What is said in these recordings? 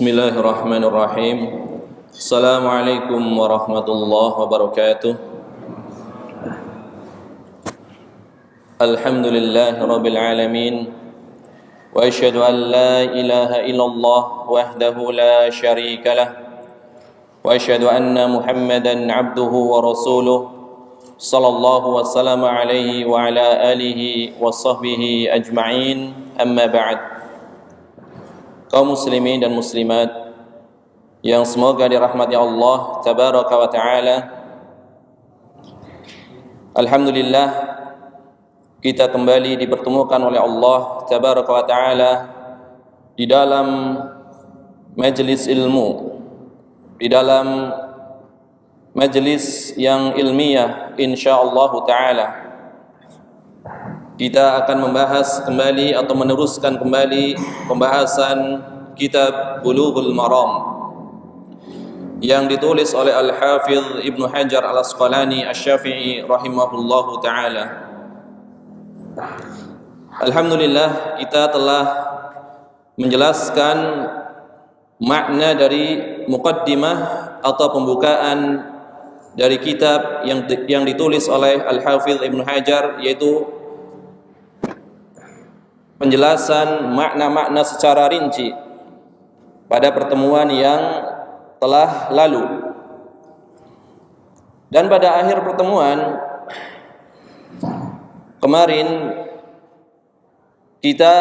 Bismillahirrahmanirrahim. Assalamualaikum warahmatullahi wabarakatuh. Alhamdulillahi rabbil alamin. Wa asyhadu an la ilaha illallah wahdahu la syarika lah. Wa asyhadu anna Muhammadan abduhu wa rasuluh. Sallallahu wa sallama alaihi wa ala alihi wa sahbihi ajma'in. Amma ba'd. Kaum muslimin dan muslimat yang semoga dirahmati Allah tabaraka wa ta'ala, alhamdulillah kita kembali dipertemukan oleh Allah tabaraka wa ta'ala di dalam majelis ilmu, di dalam majelis yang ilmiah insyaallah ta'ala. Kita akan membahas kembali atau meneruskan kembali pembahasan kitab Bulughul Maram yang ditulis oleh Al-Hafidh Ibnu Hajar Al-Asqalani Asy-Syafi'i rahimahullahu ta'ala. Alhamdulillah kita telah menjelaskan makna dari muqaddimah atau pembukaan dari kitab yang ditulis oleh Al-Hafidh Ibnu Hajar, yaitu penjelasan makna-makna secara rinci pada pertemuan yang telah lalu. Dan pada akhir pertemuan kemarin kita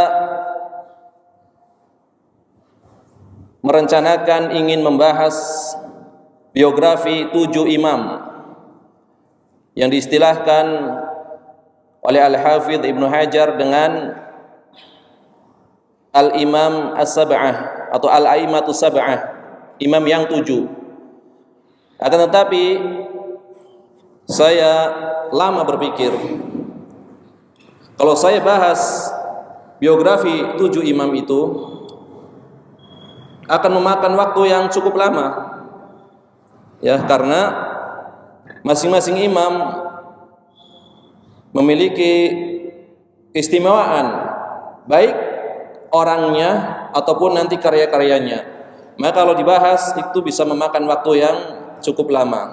merencanakan ingin membahas biografi 7 imam yang diistilahkan oleh Al-Hafidh Ibnu Hajar dengan Al-Imam As-Sab'ah atau Al-A'immatu Sab'ah, imam yang 7. Akan tetapi saya lama berpikir, kalau saya bahas biografi 7 imam itu akan memakan waktu yang cukup lama, ya, karena masing-masing imam memiliki keistimewaan, baik orangnya ataupun nanti karya-karyanya. Maka kalau dibahas itu bisa memakan waktu yang cukup lama.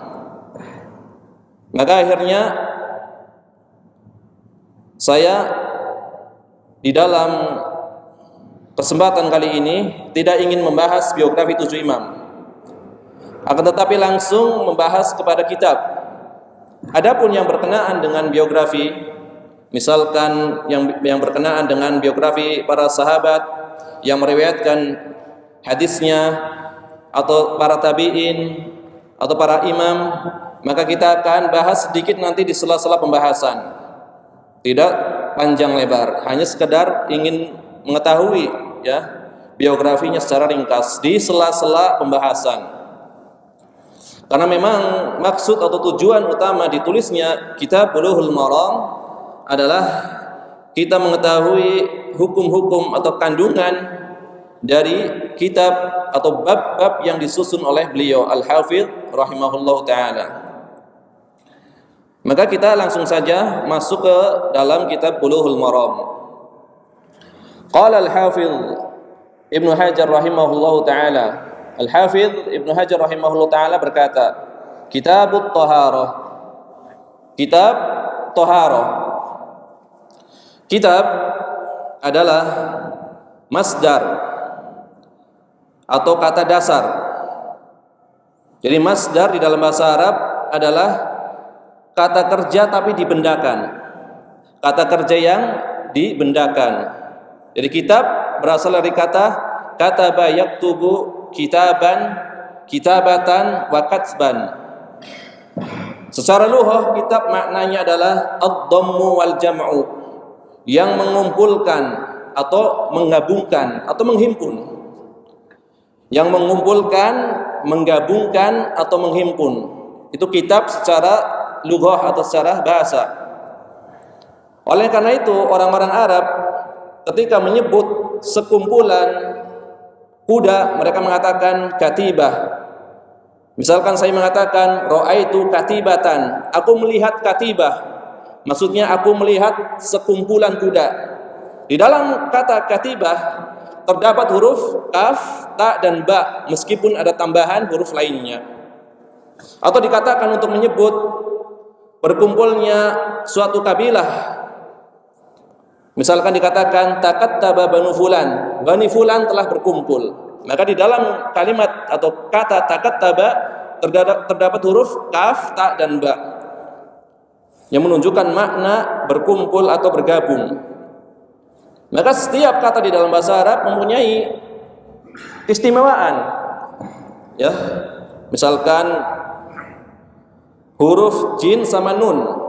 Maka akhirnya saya di dalam kesempatan kali ini tidak ingin membahas biografi 7 imam, akan tetapi langsung membahas kepada kitab. Adapun yang berkenaan dengan biografi, misalkan yang berkenaan dengan biografi para sahabat yang meriwayatkan hadisnya, atau para tabi'in atau para imam, maka kita akan bahas sedikit nanti di sela-sela pembahasan. Tidak panjang lebar, hanya sekedar ingin mengetahui, ya, biografinya secara ringkas di sela-sela pembahasan. Karena memang maksud atau tujuan utama ditulisnya kitab Bulughul Maram adalah kita mengetahui hukum-hukum atau kandungan dari kitab atau bab-bab yang disusun oleh beliau Al-Hafidh rahimahullahu ta'ala. Maka kita langsung saja masuk ke dalam kitab Bulughul Maram. Qala Al-Hafidh Ibnu Hajar rahimahullahu ta'ala, Al-Hafidh Ibnu Hajar rahimahullahu ta'ala berkata, Kitabut Taharah. Kitab Taharah. Kitab adalah masdar atau kata dasar. Jadi masdar di dalam bahasa Arab adalah kata kerja tapi dibendakan. Kata kerja yang dibendakan. Jadi kitab berasal dari kata kataba yaktubu kitaban, kitabatan wa katsban. Secara lughah kitab maknanya adalah ad-dhammu wal jam'u, yang mengumpulkan atau menggabungkan atau menghimpun. Yang mengumpulkan, menggabungkan atau menghimpun. Itu kitab secara lughah atau secara bahasa. Oleh karena itu orang-orang Arab ketika menyebut sekumpulan kuda, mereka mengatakan katibah. Misalkan saya mengatakan ra'aitu katibatan, aku melihat katibah. Maksudnya aku melihat sekumpulan kuda. Di dalam kata katibah terdapat huruf kaf, ta, dan ba meskipun ada tambahan huruf lainnya. Atau dikatakan untuk menyebut berkumpulnya suatu kabilah. Misalkan dikatakan takattaba banu fulan, bani fulan telah berkumpul. Maka di dalam kalimat atau kata takattaba terdapat huruf kaf, ta, dan ba yang menunjukkan makna berkumpul atau bergabung. Maka setiap kata di dalam bahasa Arab mempunyai keistimewaan. Ya. Misalkan huruf jin sama nun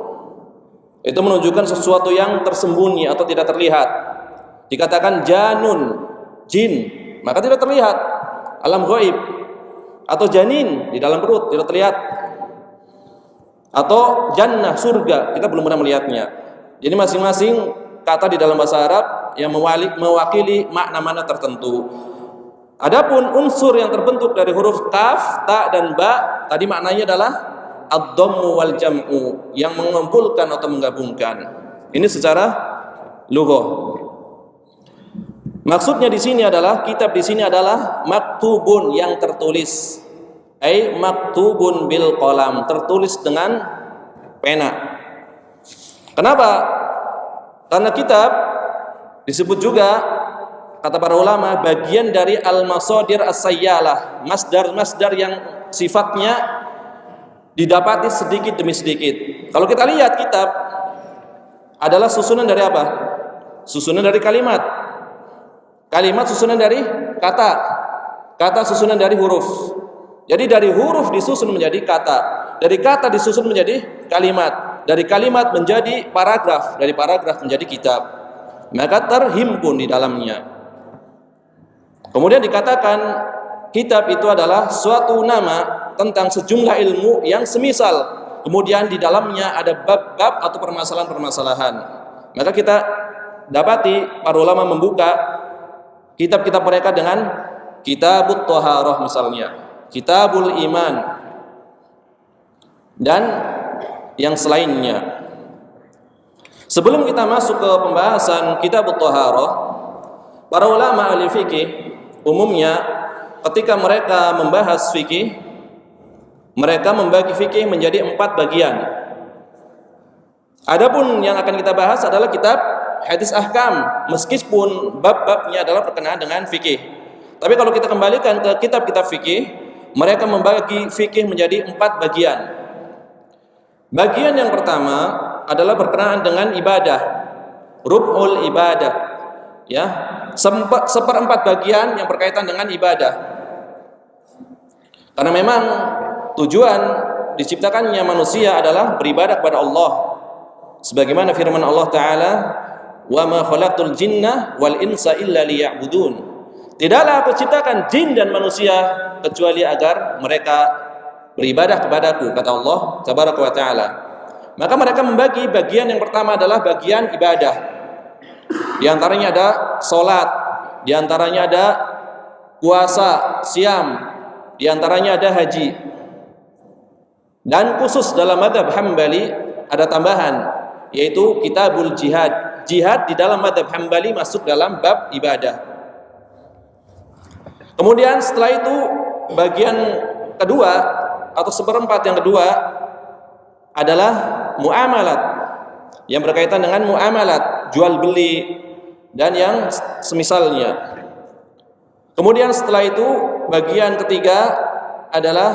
itu menunjukkan sesuatu yang tersembunyi atau tidak terlihat. Dikatakan janun, jin, maka tidak terlihat, alam gaib. Atau janin, di dalam perut, tidak terlihat. Atau jannah, surga, kita belum pernah melihatnya. Jadi masing-masing kata di dalam bahasa Arab yang mewakili makna-makna tertentu. Adapun unsur yang terbentuk dari huruf kaf, ta, dan ba tadi maknanya adalah ad-dhammu wal jam'u, yang mengumpulkan atau menggabungkan. Ini secara lughah. Maksudnya di sini adalah kitab di sini adalah maktubun, yang tertulis. Ai maktubun bil qalam, tertulis dengan pena. Kenapa? Karena kitab disebut juga kata para ulama bagian dari al-masadir as-sayyalah, masdar-masdar yang sifatnya didapati sedikit demi sedikit. Kalau kita lihat kitab adalah susunan dari apa? Susunan dari kalimat. Kalimat susunan dari kata. Kata susunan dari huruf. Jadi dari huruf disusun menjadi kata. Dari kata disusun menjadi kalimat. Dari kalimat menjadi paragraf. Dari paragraf menjadi kitab. Maka terhimpun di dalamnya. Kemudian dikatakan kitab itu adalah suatu nama tentang sejumlah ilmu yang semisal. Kemudian di dalamnya ada bab-bab atau permasalahan-permasalahan. Maka kita dapati para ulama membuka kitab-kitab mereka dengan Kitabut Thaharah misalnya, Kitabul Iman, dan yang selainnya. Sebelum kita masuk ke pembahasan Kitabut Thaharah, para ulama ahli fikih umumnya ketika mereka membahas fikih, mereka membagi fikih menjadi 4 bagian. Adapun yang akan kita bahas adalah kitab hadis ahkam, meskipun bab-babnya adalah berkenaan dengan fikih. Tapi kalau kita kembalikan ke kitab-kitab fikih, mereka membagi fikih menjadi 4 bagian. Bagian yang pertama adalah berkenaan dengan ibadah, rub'ul ibadah, ya, seperempat bagian yang berkaitan dengan ibadah. Karena memang tujuan diciptakannya manusia adalah beribadah kepada Allah. Sebagaimana firman Allah Ta'ala, "Wa ma khalaqtul jinna wal insa illa liya'budun." Tidaklah aku ciptakan jin dan manusia kecuali agar mereka beribadah kepadaku, kata Allah Tabaraka wa Ta'ala. Maka mereka membagi bagian yang pertama adalah bagian ibadah. Di antaranya ada salat, di antaranya ada puasa, siam, di antaranya ada haji. Dan khusus dalam mazhab Hambali ada tambahan, yaitu kitabul jihad. Jihad di dalam mazhab Hambali masuk dalam bab ibadah. Kemudian setelah itu bagian kedua atau seperempat yang kedua adalah muamalat, yang berkaitan dengan muamalat, jual beli dan yang semisalnya. Kemudian setelah itu bagian ketiga adalah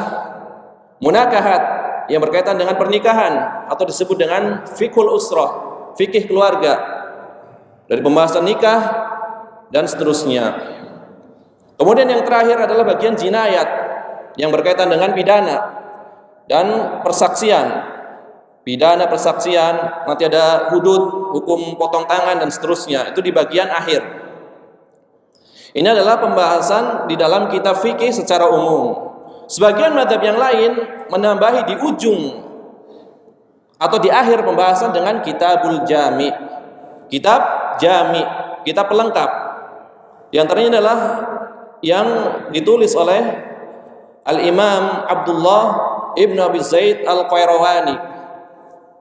munakahat, yang berkaitan dengan pernikahan atau disebut dengan fiqhul usrah, fikih keluarga, dari pembahasan nikah dan seterusnya. Kemudian yang terakhir adalah bagian jinayat, yang berkaitan dengan pidana dan persaksian. Pidana, persaksian, nanti ada hudud, hukum potong tangan dan seterusnya. Itu di bagian akhir. Ini adalah pembahasan di dalam kitab fikih secara umum. Sebagian mazhab yang lain menambahi di ujung atau di akhir pembahasan dengan kitabul jami. Kitab jami, kitab pelengkap. Di antaranya adalah yang ditulis oleh Al-Imam Abdullah Ibn Abi Zaid Al-Qayrawani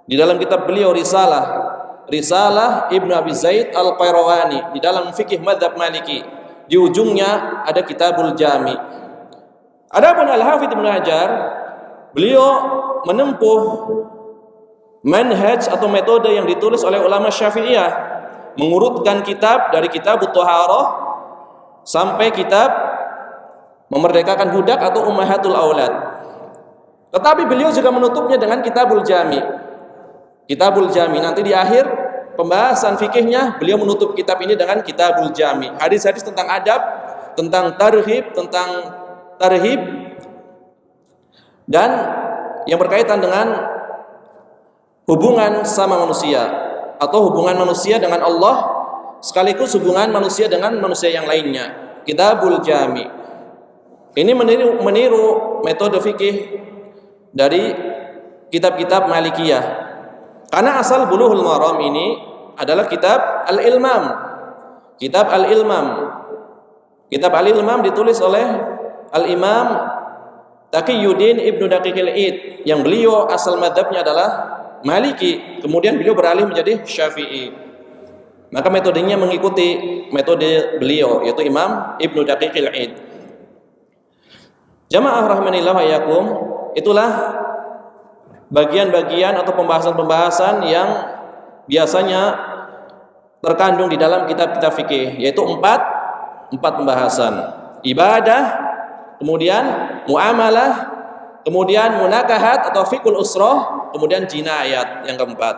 di dalam kitab beliau Risalah Ibn Abi Zaid Al-Qayrawani di dalam fikih mazhab Maliki. di ujungnya ada Kitabul Jami. Adapun Al-Hafidz Ibnu Hajar, beliau menempuh manhaj atau metode yang ditulis oleh ulama Syafi'iyah, mengurutkan kitab dari Kitabut Thaharah sampai kitab memerdekakan budak atau Ummahatul Aulad. Tetapi beliau juga menutupnya dengan Kitabul Jami. Kitabul Jami, nanti di akhir pembahasan fikihnya beliau menutup kitab ini dengan Kitabul Jami. Hadis-hadis tentang adab, tentang tarhib, dan yang berkaitan dengan hubungan sama manusia atau hubungan manusia dengan Allah sekaligus hubungan manusia dengan manusia yang lainnya. Kitabul Jami ini meniru metode fikih dari kitab-kitab Malikiyah, karena asal Bulughul Maram ini adalah kitab Al-Ilmam. Kitab Al-Ilmam, kitab Al-Ilmam ditulis oleh Al-Imam Taqiyuddin Ibnu Daqiqil Id, yang beliau asal madhabnya adalah Maliki, kemudian beliau beralih menjadi Syafi'i. Maka metodenya mengikuti metode beliau, yaitu Imam Ibnu Daqiqil Id. Jamaah rahimanillah wa iyyakum, itulah bagian-bagian atau pembahasan-pembahasan yang biasanya terkandung di dalam kitab-kitab fikih, yaitu empat pembahasan: ibadah, kemudian muamalah, kemudian munakahat atau fikul usrah, kemudian jinayat yang keempat.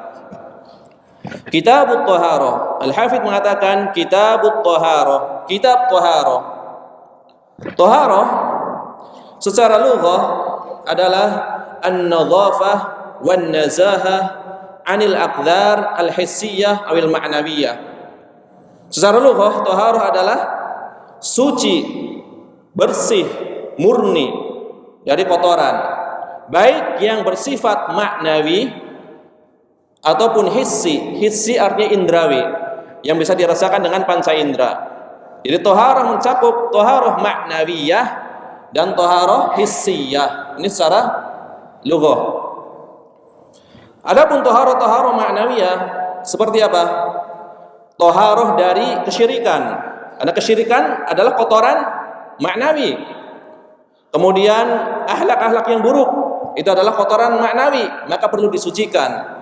Kitabut Thaharah, Al-Hafidz mengatakan Kitabut Thaharah, kitab Thaharah. Thaharah secara lughah adalah an-nadhafah wan nazahah 'anil aqdar al-hissiyah awil ma'nawiyah. Secara lughah thaharah adalah suci, bersih, murni dari kotoran, baik yang bersifat maknawi ataupun hissi. Hissi artinya indrawi, yang bisa dirasakan dengan panca indera. Jadi thaharah mencakup thaharah maknawiyah dan thaharah hissiyah. Ini secara lughah. Adapun thaharah maknawiyah seperti apa? Thaharah dari kesyirikan. Karena kesyirikan adalah kotoran maknawi. Kemudian akhlak-akhlak yang buruk itu adalah kotoran maknawi, maka perlu disucikan.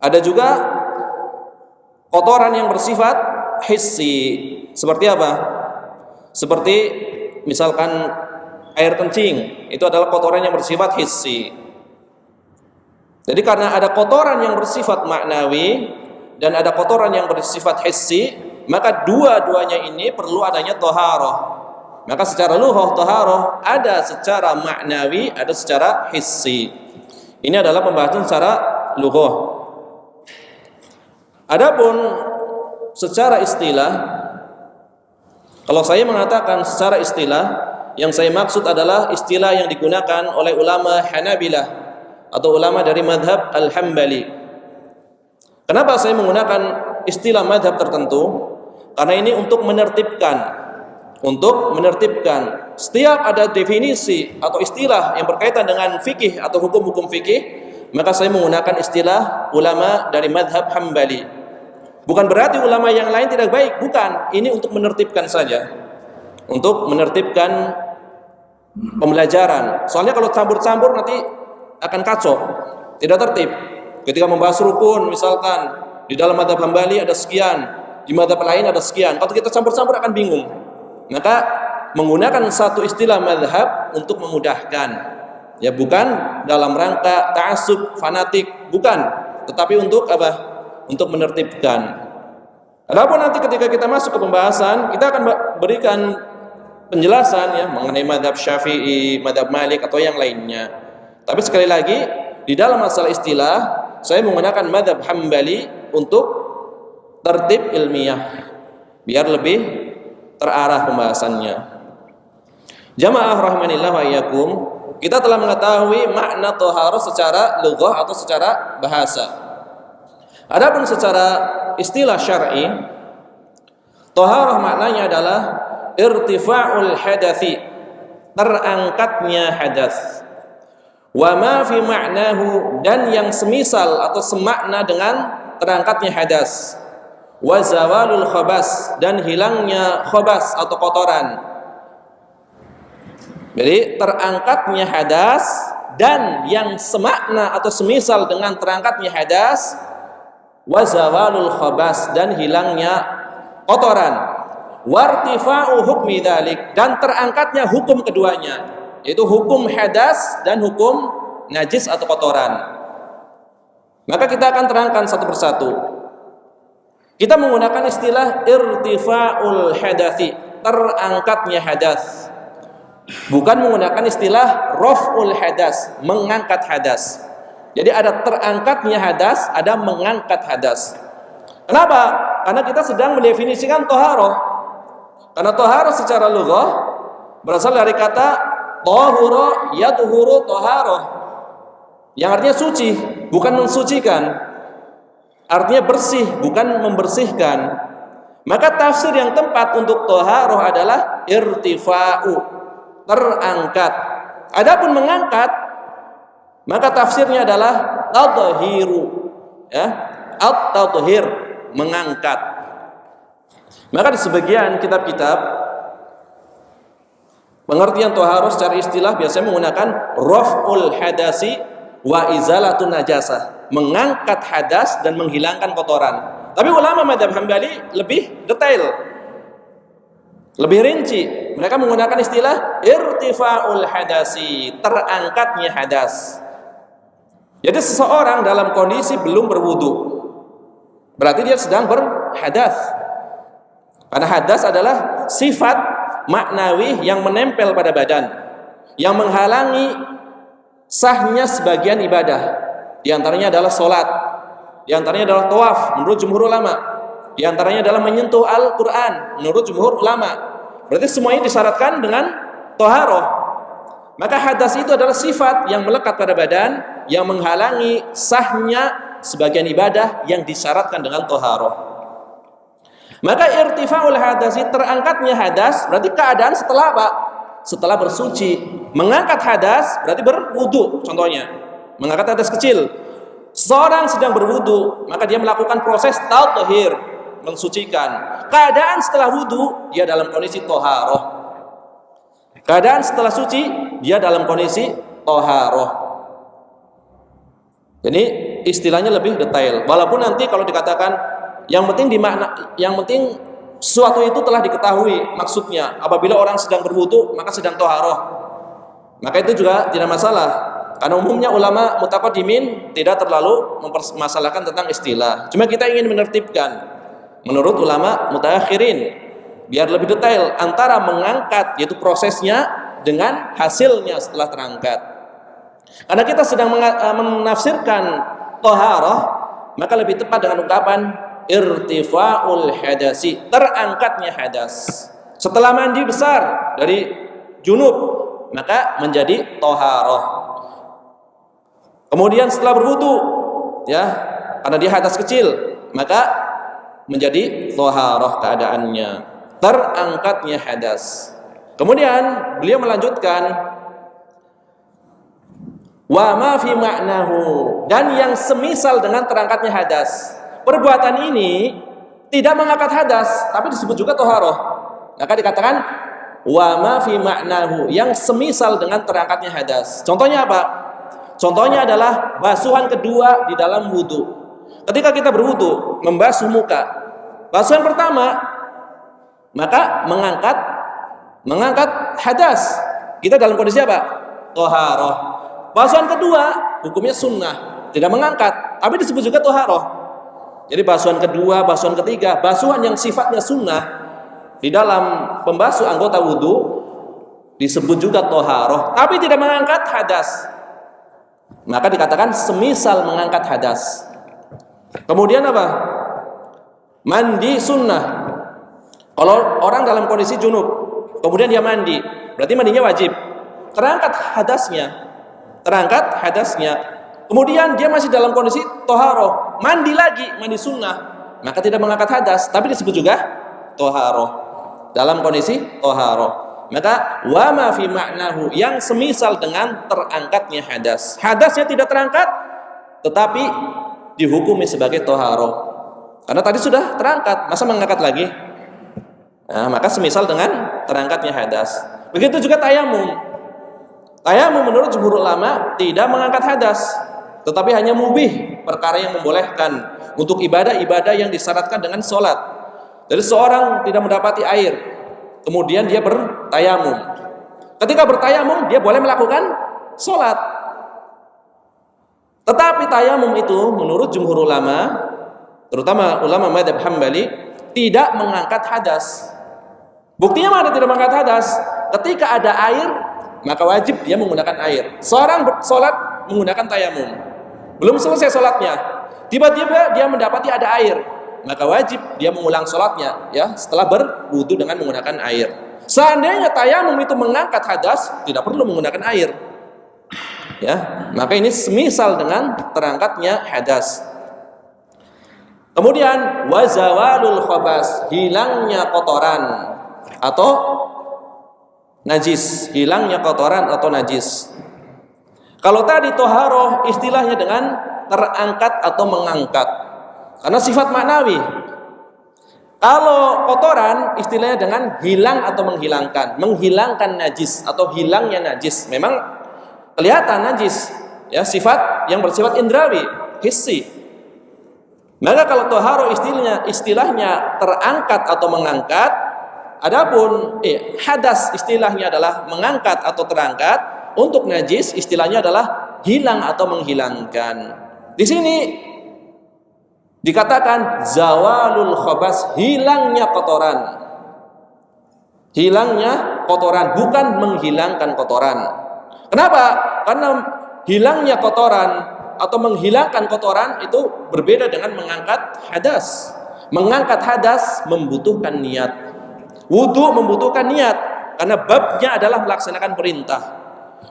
Ada juga kotoran yang bersifat hissi. Seperti apa? Seperti misalkan air kencing, itu adalah kotoran yang bersifat hissi. Jadi karena ada kotoran yang bersifat maknawi dan ada kotoran yang bersifat hissi, maka dua-duanya ini perlu adanya thaharah. Maka secara lughah thaharah ada secara maknawi, ada secara hissi. Ini adalah pembahasan secara lughah. Adapun secara istilah, kalau saya mengatakan secara istilah, yang saya maksud adalah istilah yang digunakan oleh ulama Hanabilah atau ulama dari madhab Al-Hambali. Kenapa saya menggunakan istilah madhab tertentu? Karena ini untuk menertibkan setiap ada definisi atau istilah yang berkaitan dengan fikih atau hukum-hukum fikih, maka saya menggunakan istilah ulama dari madhab Hambali. Bukan berarti ulama yang lain tidak baik, bukan. Ini untuk menertibkan saja, untuk menertibkan pembelajaran. Soalnya kalau campur-campur nanti akan kacau, tidak tertib. Ketika membahas rukun, misalkan di dalam madhab Hambali ada sekian, di madhab lain ada sekian. Kalau kita campur-campur akan bingung. Maka menggunakan satu istilah madhab untuk memudahkan, ya, bukan dalam rangka ta'assub fanatik, bukan, tetapi untuk apa? Untuk menertibkan. Adapun nanti ketika kita masuk ke pembahasan, kita akan berikan penjelasan ya mengenai madhab Syafi'i, madhab Malik atau yang lainnya. Tapi sekali lagi di dalam masalah istilah saya menggunakan madhab Hambali untuk tertib ilmiah biar lebih terarah pembahasannya. Jamaah rahimanillah wa iyyakum, kita telah mengetahui makna thaharah secara lughah atau secara bahasa. Adapun secara istilah syar'i, thaharah maknanya adalah irtifa'ul hadathi, terangkatnya hadas. Wa ma fi ma'nahu, dan yang semisal atau semakna dengan terangkatnya hadas. wa zawalul khabas, dan hilangnya khabas atau kotoran. Jadi terangkatnya hadas dan yang semakna atau semisal dengan terangkatnya hadas, wa zawalul khabas, dan hilangnya kotoran, wartifa'u hukmi dzalik, dan terangkatnya hukum keduanya, yaitu hukum hadas dan hukum najis atau kotoran. Maka kita akan terangkan satu persatu. Kita menggunakan istilah irtifa'ul hadasi, terangkatnya hadas. Bukan menggunakan istilah raf'ul hadas, mengangkat hadas. Jadi ada terangkatnya hadas, ada mengangkat hadas. Kenapa? Karena kita sedang mendefinisikan toharoh. Karena toharoh secara lughah berasal dari kata tahura yatuhuru toharoh, yang artinya suci, bukan mensucikan. Artinya bersih, bukan membersihkan. Maka tafsir yang tepat untuk toharoh adalah irtifa'u, terangkat. Adapun mengangkat, maka tafsirnya adalah tadhiru, ya, at-tadhir, mengangkat. Maka di sebagian kitab-kitab pengertian toharoh secara istilah biasanya menggunakan raf'ul hadasi wa izalatun najasah, mengangkat hadas dan menghilangkan kotoran. Tapi ulama mazhab Hambali lebih detail, lebih rinci. Mereka menggunakan istilah irtifa'ul hadasi, terangkatnya hadas. Jadi seseorang dalam kondisi belum berwudu, berarti dia sedang berhadas. Karena hadas adalah sifat maknawi yang menempel pada badan, yang menghalangi sahnya sebagian ibadah. Di antaranya adalah sholat, di antaranya adalah tawaf menurut jumhur ulama, di antaranya adalah menyentuh Al-Quran menurut jumhur ulama. Berarti semuanya disyaratkan dengan toharoh. Maka hadas itu adalah sifat yang melekat pada badan, yang menghalangi sahnya sebagian ibadah yang disyaratkan dengan toharoh. Maka irtifa'ul hadasi, terangkatnya hadas, berarti keadaan setelah apa? Setelah bersuci. Mengangkat hadas berarti berwudu. Contohnya, mengangkat hadas kecil. Seorang sedang berwudu, maka dia melakukan proses tathhir, mensucikan. Keadaan setelah wudu, dia dalam kondisi toharoh. Keadaan setelah suci, dia dalam kondisi toharoh. Jadi istilahnya lebih detail. Walaupun nanti kalau dikatakan yang penting sesuatu itu telah diketahui maksudnya. Apabila orang sedang berwudu, maka sedang toharoh, maka itu juga tidak masalah. Karena umumnya ulama mutaqaddimin tidak terlalu mempermasalahkan tentang istilah. Cuma kita ingin menertibkan menurut ulama mutaakhirin biar lebih detail antara mengangkat, yaitu prosesnya, dengan hasilnya setelah terangkat. Karena kita sedang menafsirkan toharoh, maka lebih tepat dengan ungkapan irtifa'ul hadasi, terangkatnya hadas. Setelah mandi besar dari junub, maka menjadi toharoh. Kemudian setelah berwudu, ya, karena dia hadas kecil, maka menjadi toharoh keadaannya, terangkatnya hadas. Kemudian beliau melanjutkan, wa ma fi ma'nahu, dan yang semisal dengan terangkatnya hadas. Perbuatan ini tidak mengangkat hadas, tapi disebut juga toharoh. Maka dikatakan wa ma fi ma'nahu, yang semisal dengan terangkatnya hadas. Contohnya apa? Contohnya adalah basuhan kedua di dalam wudu. Ketika kita berwudu, membasuh muka, basuhan pertama, maka mengangkat hadas. Kita dalam kondisi apa? Toharoh. Basuhan kedua hukumnya sunnah, tidak mengangkat, tapi disebut juga toharoh. Jadi basuhan kedua, basuhan ketiga, basuhan yang sifatnya sunnah di dalam pembasuh anggota wudu disebut juga toharoh, tapi tidak mengangkat hadas. Maka dikatakan semisal mengangkat hadas. Kemudian apa? Mandi sunnah. Kalau orang dalam kondisi junub, kemudian dia mandi, berarti mandinya wajib. Terangkat hadasnya. Kemudian dia masih dalam kondisi toharoh, mandi lagi, mandi sunnah, maka tidak mengangkat hadas, tapi disebut juga toharoh, dalam kondisi toharoh. Maka wa ma fi ma'nahu, yang semisal dengan terangkatnya hadas. Hadasnya tidak terangkat, tetapi dihukumi sebagai toharoh. Karena tadi sudah terangkat, masa mengangkat lagi? Nah, maka semisal dengan terangkatnya hadas. Begitu juga tayamum. Tayamum menurut jumhur ulama tidak mengangkat hadas, tetapi hanya mubih, perkara yang membolehkan untuk ibadah-ibadah yang disyaratkan dengan sholat. Jadi seorang tidak mendapati air, kemudian dia bertayamum. Ketika bertayamum, dia boleh melakukan sholat. Tetapi tayamum itu menurut jumhur ulama, terutama ulama madzhab Hambali, tidak mengangkat hadas. Buktinya mana tidak mengangkat hadas? Ketika ada air, maka wajib dia menggunakan air. Seorang sholat menggunakan tayamum, belum selesai sholatnya, tiba-tiba dia mendapati ada air, maka wajib dia mengulang sholatnya, ya, setelah berwudu dengan menggunakan air. Seandainya tayamum itu mengangkat hadas, tidak perlu menggunakan air, ya. Maka ini semisal dengan terangkatnya hadas. Kemudian wazawalul khabas, hilangnya kotoran atau najis, hilangnya kotoran atau najis. Kalau tadi toharoh istilahnya dengan terangkat atau mengangkat, karena sifat maknawi. Kalau kotoran istilahnya dengan hilang atau menghilangkan najis atau hilangnya najis. Memang kelihatan najis, ya, sifat yang bersifat indrawi, hissi. Maka kalau toharoh istilahnya terangkat atau mengangkat. Adapun hadas istilahnya adalah mengangkat atau terangkat. Untuk najis istilahnya adalah hilang atau menghilangkan. Di sini dikatakan zawalul khabas, hilangnya kotoran. Hilangnya kotoran, bukan menghilangkan kotoran. Kenapa? Karena hilangnya kotoran atau menghilangkan kotoran itu berbeda dengan mengangkat hadas. Mengangkat hadas membutuhkan niat. Wudu membutuhkan niat karena babnya adalah melaksanakan perintah.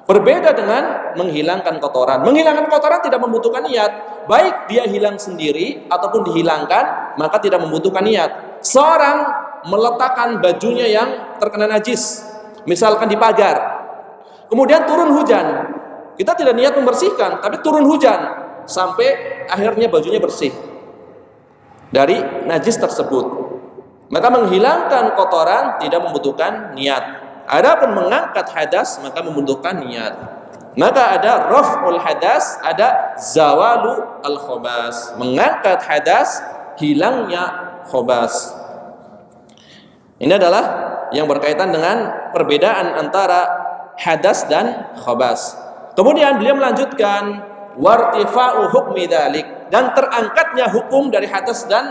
Berbeda dengan menghilangkan kotoran. Menghilangkan kotoran tidak membutuhkan niat. Baik dia hilang sendiri ataupun dihilangkan, maka tidak membutuhkan niat. Seorang meletakkan bajunya yang terkena najis, misalkan di pagar, kemudian turun hujan. Kita tidak niat membersihkan, tapi turun hujan sampai akhirnya bajunya bersih dari najis tersebut. Maka menghilangkan kotoran tidak membutuhkan niat. Adapun mengangkat hadas maka membutuhkan niat. Maka ada raf'ul hadas, ada zawalu al-khabas. Mengangkat hadas, hilangnya khabas. Ini adalah yang berkaitan dengan perbedaan antara hadas dan khabas. Kemudian beliau melanjutkan wartifa'u hukmi dzalik, dan terangkatnya hukum dari hadas dan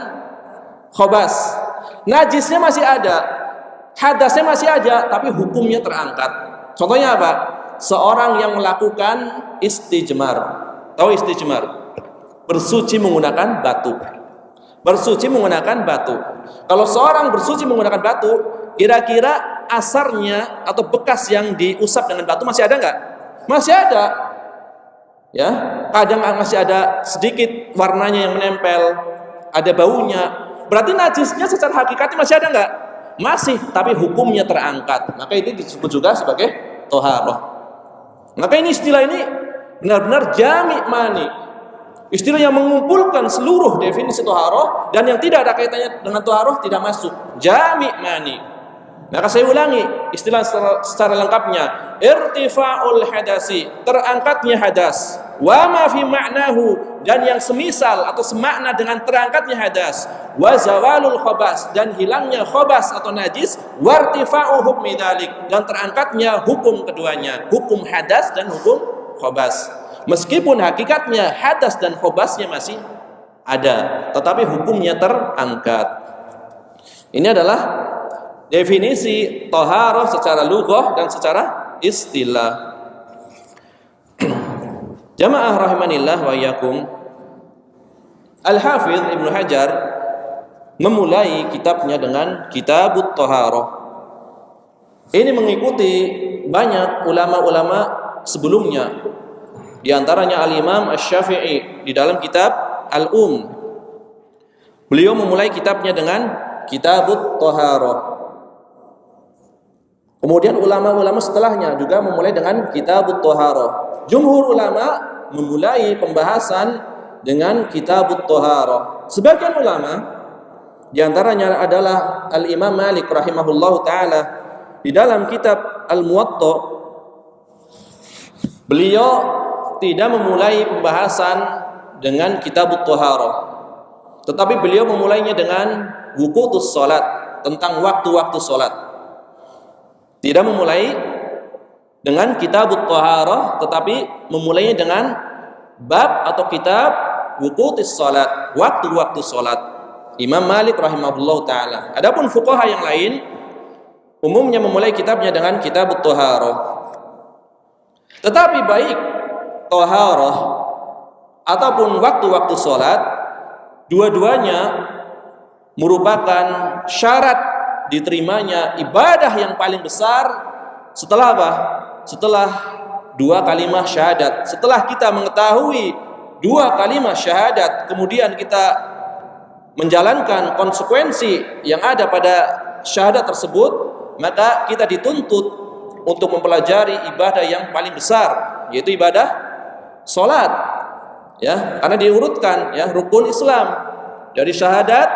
khabas. Najisnya masih ada, hadasnya masih ada, tapi hukumnya terangkat. Contohnya apa? Seorang yang melakukan istijmar. Tahu istijmar? Bersuci menggunakan batu. Bersuci menggunakan batu. Kalau seorang bersuci menggunakan batu, kira-kira asarnya atau bekas yang diusap dengan batu masih ada nggak? Masih ada. Ya, kadang masih ada sedikit warnanya yang menempel, ada baunya. Berarti najisnya secara hakikatnya masih ada nggak? Masih, tapi hukumnya terangkat. Maka ini disebut juga sebagai toharoh. Maka ini istilah ini benar-benar jami' mani. Istilah yang mengumpulkan seluruh definisi toharoh, dan yang tidak ada kaitannya dengan toharoh tidak masuk. Jami' mani. Maka saya ulangi istilah secara lengkapnya. Irtifa'ul hadasi, terangkatnya hadas. Wa ma fi ma'nahu, dan yang semisal atau semakna dengan terangkatnya hadas. Wa zawalul khabas, dan hilangnya khabas atau najis. Wartifa'u hukmi dzalik, dan terangkatnya hukum keduanya, hukum hadas dan hukum khabas. Meskipun hakikatnya hadas dan khabasnya masih ada, tetapi hukumnya terangkat. Ini adalah definisi toharoh secara lughah dan secara istilah. Jamaah rahimanillah wa iyyakum. Al-Hafidz Ibnu Hajar memulai kitabnya dengan Kitabut Thaharah. Ini mengikuti banyak ulama-ulama sebelumnya. Di antaranya Al-Imam Asy-Syafi'i di dalam kitab Al-Um. Beliau memulai kitabnya dengan Kitabut Thaharah. Kemudian ulama-ulama setelahnya juga memulai dengan Kitabut Thaharah. Jumhur ulama memulai pembahasan dengan Kitabut Thaharah. Sebagian ulama, di antaranya adalah Al-Imam Malik rahimahullahu taala, di dalam kitab Al-Muwatta, beliau tidak memulai pembahasan dengan kitabut Thaharah, tetapi beliau memulainya dengan wuqutus salat, tentang waktu-waktu salat. Tidak memulai dengan kitabut Thaharah, tetapi memulainya dengan bab atau kitab wuqutus salat, waktu-waktu salat. Imam Malik rahimahullahu taala. Adapun fuqaha yang lain umumnya memulai kitabnya dengan kitabut Thaharah. Tetapi baik Thaharah ataupun waktu-waktu salat, dua-duanya merupakan syarat diterimanya ibadah yang paling besar setelah apa? Setelah dua kalimat syahadat. Setelah kita mengetahui dua kalimat syahadat, kemudian kita menjalankan konsekuensi yang ada pada syahadat tersebut, maka kita dituntut untuk mempelajari ibadah yang paling besar, yaitu ibadah salat. Ya, karena diurutkan ya rukun Islam dari syahadat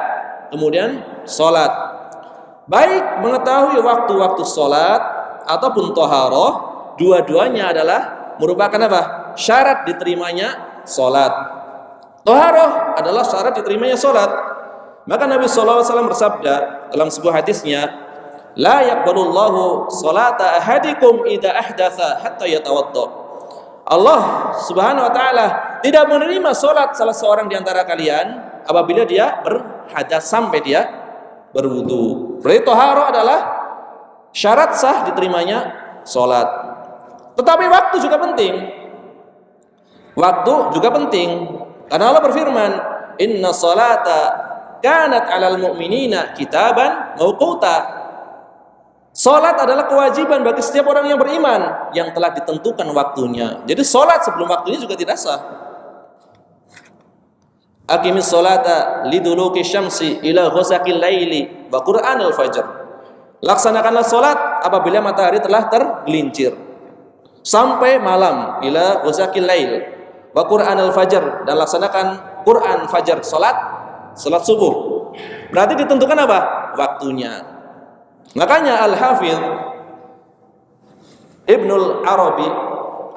kemudian salat. Baik mengetahui waktu-waktu salat ataupun thaharah, dua-duanya adalah merupakan apa? Syarat diterimanya salat. Thaharah adalah syarat diterimanya salat. Maka Nabi sallallahu alaihi wasallam bersabda dalam sebuah hadisnya, la yaqbalullahu salata ahadikum idza ahdatsa hatta yatawadda. Allah Subhanahu wa taala tidak menerima salat salah seorang di antara kalian apabila dia berhadas sampai dia berwudu. Berarti thaharah adalah syarat sah diterimanya salat. Tetapi waktu juga penting. Waktu juga penting. Karena Allah berfirman, "Inna salata kanat 'alal mu'minina kitaban mawquta." Salat adalah kewajiban bagi setiap orang yang beriman yang telah ditentukan waktunya. Jadi salat sebelum waktunya juga tidak sah. Aqimis salata liduluki syamsi ila ghasaqil laili wa qur'anil fajr. Laksanakanlah salat apabila matahari telah tergelincir sampai malam, ila ghasaqil lail wa qur'anil fajr, dan laksanakan Quran fajar, salat subuh. Berarti ditentukan apa? Waktunya. Makanya Al-Hafidh Ibnul Arabi,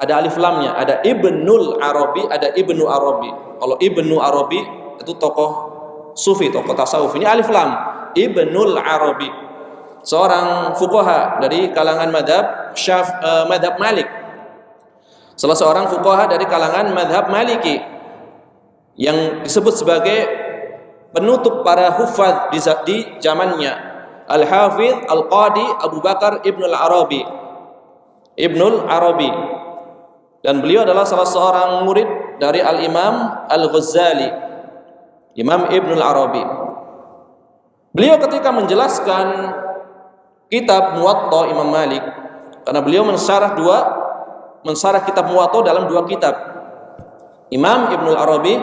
ada alif lamnya, ada Ibnul Arabi, ada Ibnu Arabi. Kalau Ibnu Arabi itu tokoh sufi, tokoh tasawuf. Ini alif lam, Ibnul Arabi, seorang fuqaha dari kalangan madhab Malik. Salah seorang fuqaha dari kalangan madhab Maliki yang disebut sebagai penutup para hufaz di zamannya. Al-Hafidh Al-Qadi Abu Bakar Ibnul Arabi. Dan beliau adalah salah seorang murid dari Al-Imam Al-Ghazali, Imam Ibnul Arabi. Beliau ketika menjelaskan kitab Muwatta Imam Malik, karena beliau mensyarah kitab Muwatta dalam dua kitab. Imam Ibnul Arabi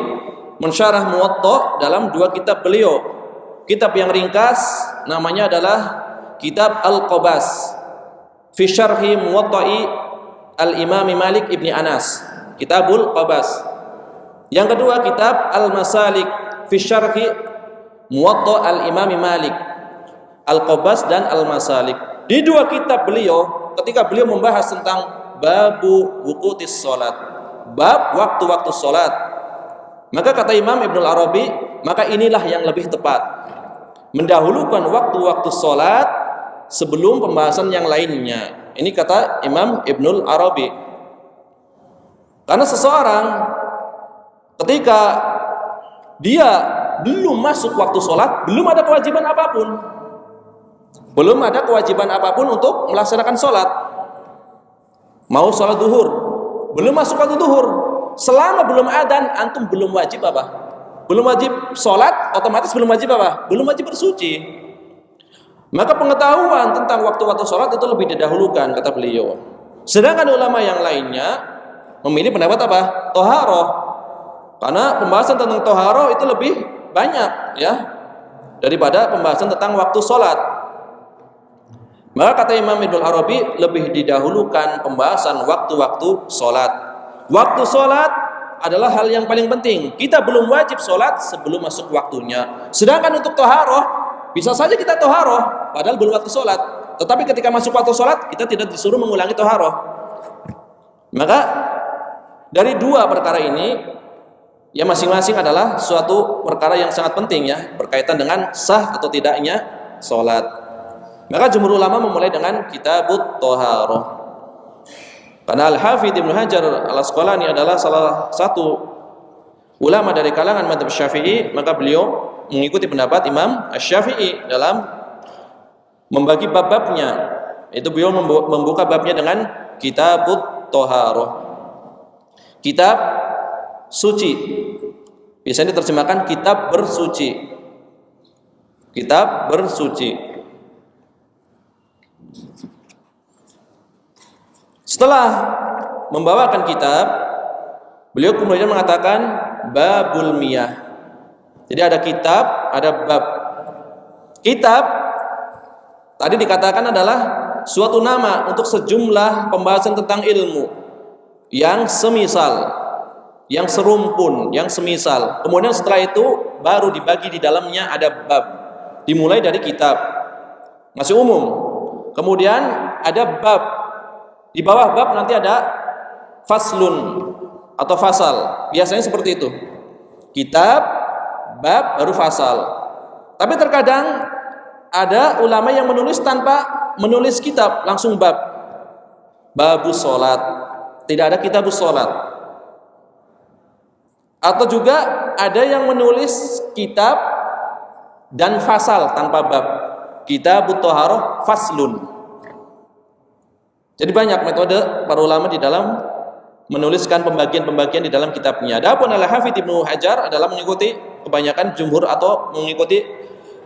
mensyarah Muwatta dalam dua kitab beliau. Kitab yang ringkas namanya adalah kitab Al-Qabas fi syarhi Muwatta'i Al-Imam Malik Ibni Anas, Kitabul Qabas. Yang kedua kitab Al-Masalik fi syarhi Muwatta' Al-Imam Malik, Al-Qabas dan Al-Masalik. Di dua kitab beliau, ketika beliau membahas tentang babu wuqutis salat, bab waktu-waktu salat, maka kata Imam Ibnul Arabi, maka inilah yang lebih tepat, mendahulukan waktu-waktu salat sebelum pembahasan yang lainnya. Ini kata Imam Ibnul Arabi. Karena seseorang ketika dia belum masuk waktu salat, belum ada kewajiban apapun. Belum ada kewajiban apapun untuk melaksanakan salat. Mau salat duhur, belum masuk waktu duhur. Selama belum adzan, antum belum wajib apa? Belum wajib sholat, otomatis belum wajib apa? Belum wajib bersuci. Maka pengetahuan tentang waktu-waktu sholat itu lebih didahulukan, kata beliau. Sedangkan ulama yang lainnya memilih pendapat apa? Thaharah. Karena pembahasan tentang thaharah itu lebih banyak ya daripada pembahasan tentang waktu sholat. Maka kata Imam Ibnul Arabi, lebih didahulukan pembahasan waktu-waktu sholat. Waktu sholat adalah hal yang paling penting. Kita belum wajib sholat sebelum masuk waktunya. Sedangkan untuk toharoh, bisa saja kita toharoh padahal belum waktu sholat. Tetapi ketika masuk waktu sholat, kita tidak disuruh mengulangi toharoh. Maka dari dua perkara ini, ya masing-masing adalah suatu perkara yang sangat penting ya, berkaitan dengan sah atau tidaknya sholat. Maka jumhur ulama memulai dengan kitabut toharoh. Karena Al-Hafidz Ibnu Hajar Al-Asqalani adalah salah satu ulama dari kalangan mazhab Syafi'i, maka beliau mengikuti pendapat Imam Asy-Syafi'i dalam membagi bab-babnya. Itu beliau membuka babnya dengan kitabut toharoh, kitab suci. Biasanya diterjemahkan kitab bersuci. Kitab bersuci. Setelah membawakan kitab, beliau kemudian mengatakan babul miyah. Jadi ada kitab, ada bab. Kitab tadi dikatakan adalah suatu nama untuk sejumlah pembahasan tentang ilmu yang semisal, yang serumpun, yang semisal. Kemudian setelah itu baru dibagi di dalamnya ada bab. Dimulai dari kitab, masih umum. Kemudian ada bab. Di bawah bab nanti ada faslun atau fasal. Biasanya seperti itu. Kitab, bab, baru fasal. Tapi terkadang ada ulama yang menulis tanpa menulis kitab, langsung bab. Babus sholat. Tidak ada kitabus sholat. Atau juga ada yang menulis kitab dan fasal tanpa bab. Kitabut toharoh faslun. Jadi banyak metode para ulama di dalam menuliskan pembagian-pembagian di dalam kitabnya. Adapun Al-Hafidz Ibnu Hajar adalah mengikuti kebanyakan jumhur atau mengikuti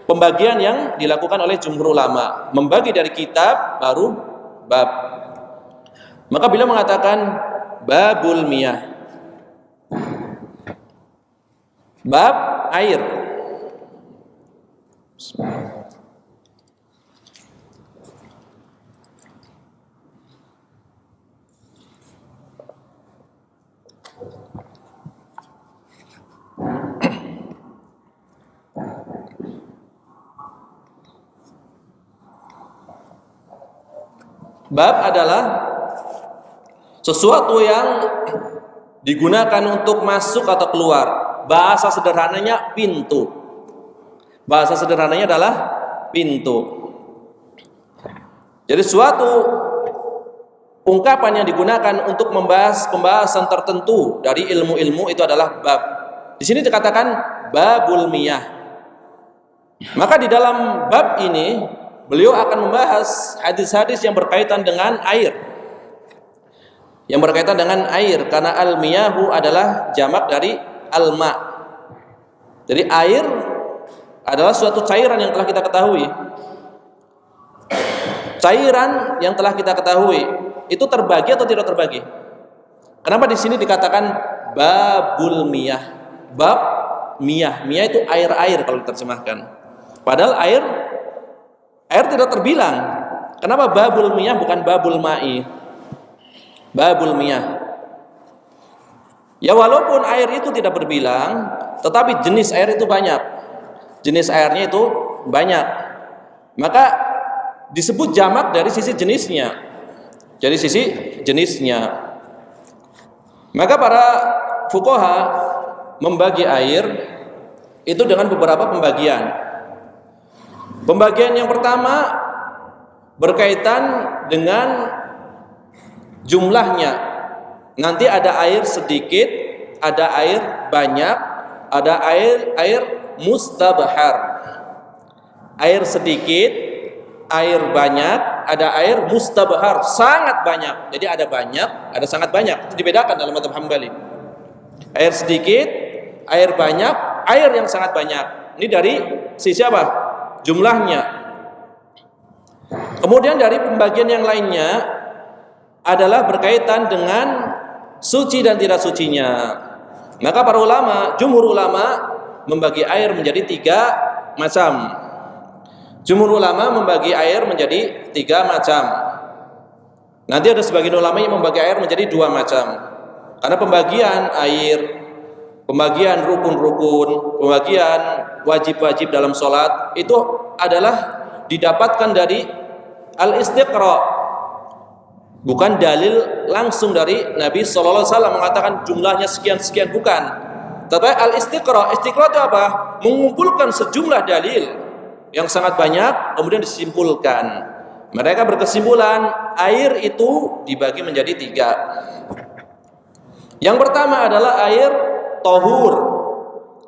pembagian yang dilakukan oleh jumhur ulama, membagi dari kitab baru bab. Maka beliau mengatakan babul miyah, bab air. Bab adalah sesuatu yang digunakan untuk masuk atau keluar. Bahasa sederhananya pintu. Bahasa sederhananya adalah pintu. Jadi suatu ungkapan yang digunakan untuk membahas pembahasan tertentu dari ilmu-ilmu itu adalah bab. Di sini dikatakan babul miyah. Maka di dalam bab ini beliau akan membahas hadis-hadis yang berkaitan dengan air. Yang berkaitan dengan air, karena al-miyahu adalah jamak dari al-ma. Jadi air adalah suatu cairan yang telah kita ketahui. Cairan yang telah kita ketahui itu terbagi atau tidak terbagi? Kenapa di sini dikatakan babul miyah? Bab miyah. Miyah itu air-air kalau diterjemahkan. Padahal air tidak terbilang. Kenapa babul miyah bukan babul ma'i? Babul miyah. Ya walaupun air itu tidak berbilang, tetapi jenis air itu banyak. Jenis airnya itu banyak. Maka disebut jamak dari sisi jenisnya. Dari sisi jenisnya. Maka para fuqaha membagi air itu dengan beberapa pembagian. Pembagian yang pertama berkaitan dengan jumlahnya. Nanti ada air sedikit, ada air banyak, ada air mustabahar. Air sedikit, air banyak, ada air mustabahar, sangat banyak. Jadi ada banyak, ada sangat banyak. Itu dibedakan dalam mazhab Hambali. Air sedikit, air banyak, air yang sangat banyak. Ini dari sisi apa? Jumlahnya. Kemudian dari pembagian yang lainnya adalah berkaitan dengan suci dan tidak sucinya. Maka para ulama, jumhur ulama membagi air menjadi 3 macam. Jumhur ulama membagi air menjadi 3 macam. Nanti ada sebagian ulama yang membagi air menjadi 2 macam. Karena pembagian air pembagian rukun-rukun, pembagian wajib-wajib dalam sholat itu adalah didapatkan dari al-istiqra, bukan dalil langsung dari Nabi Sallallahu Alaihi Wasallam mengatakan jumlahnya sekian-sekian, bukan. Tapi al-istiqra itu apa? Mengumpulkan sejumlah dalil yang sangat banyak kemudian disimpulkan. Mereka berkesimpulan air itu dibagi menjadi 3. Yang pertama adalah air tahur,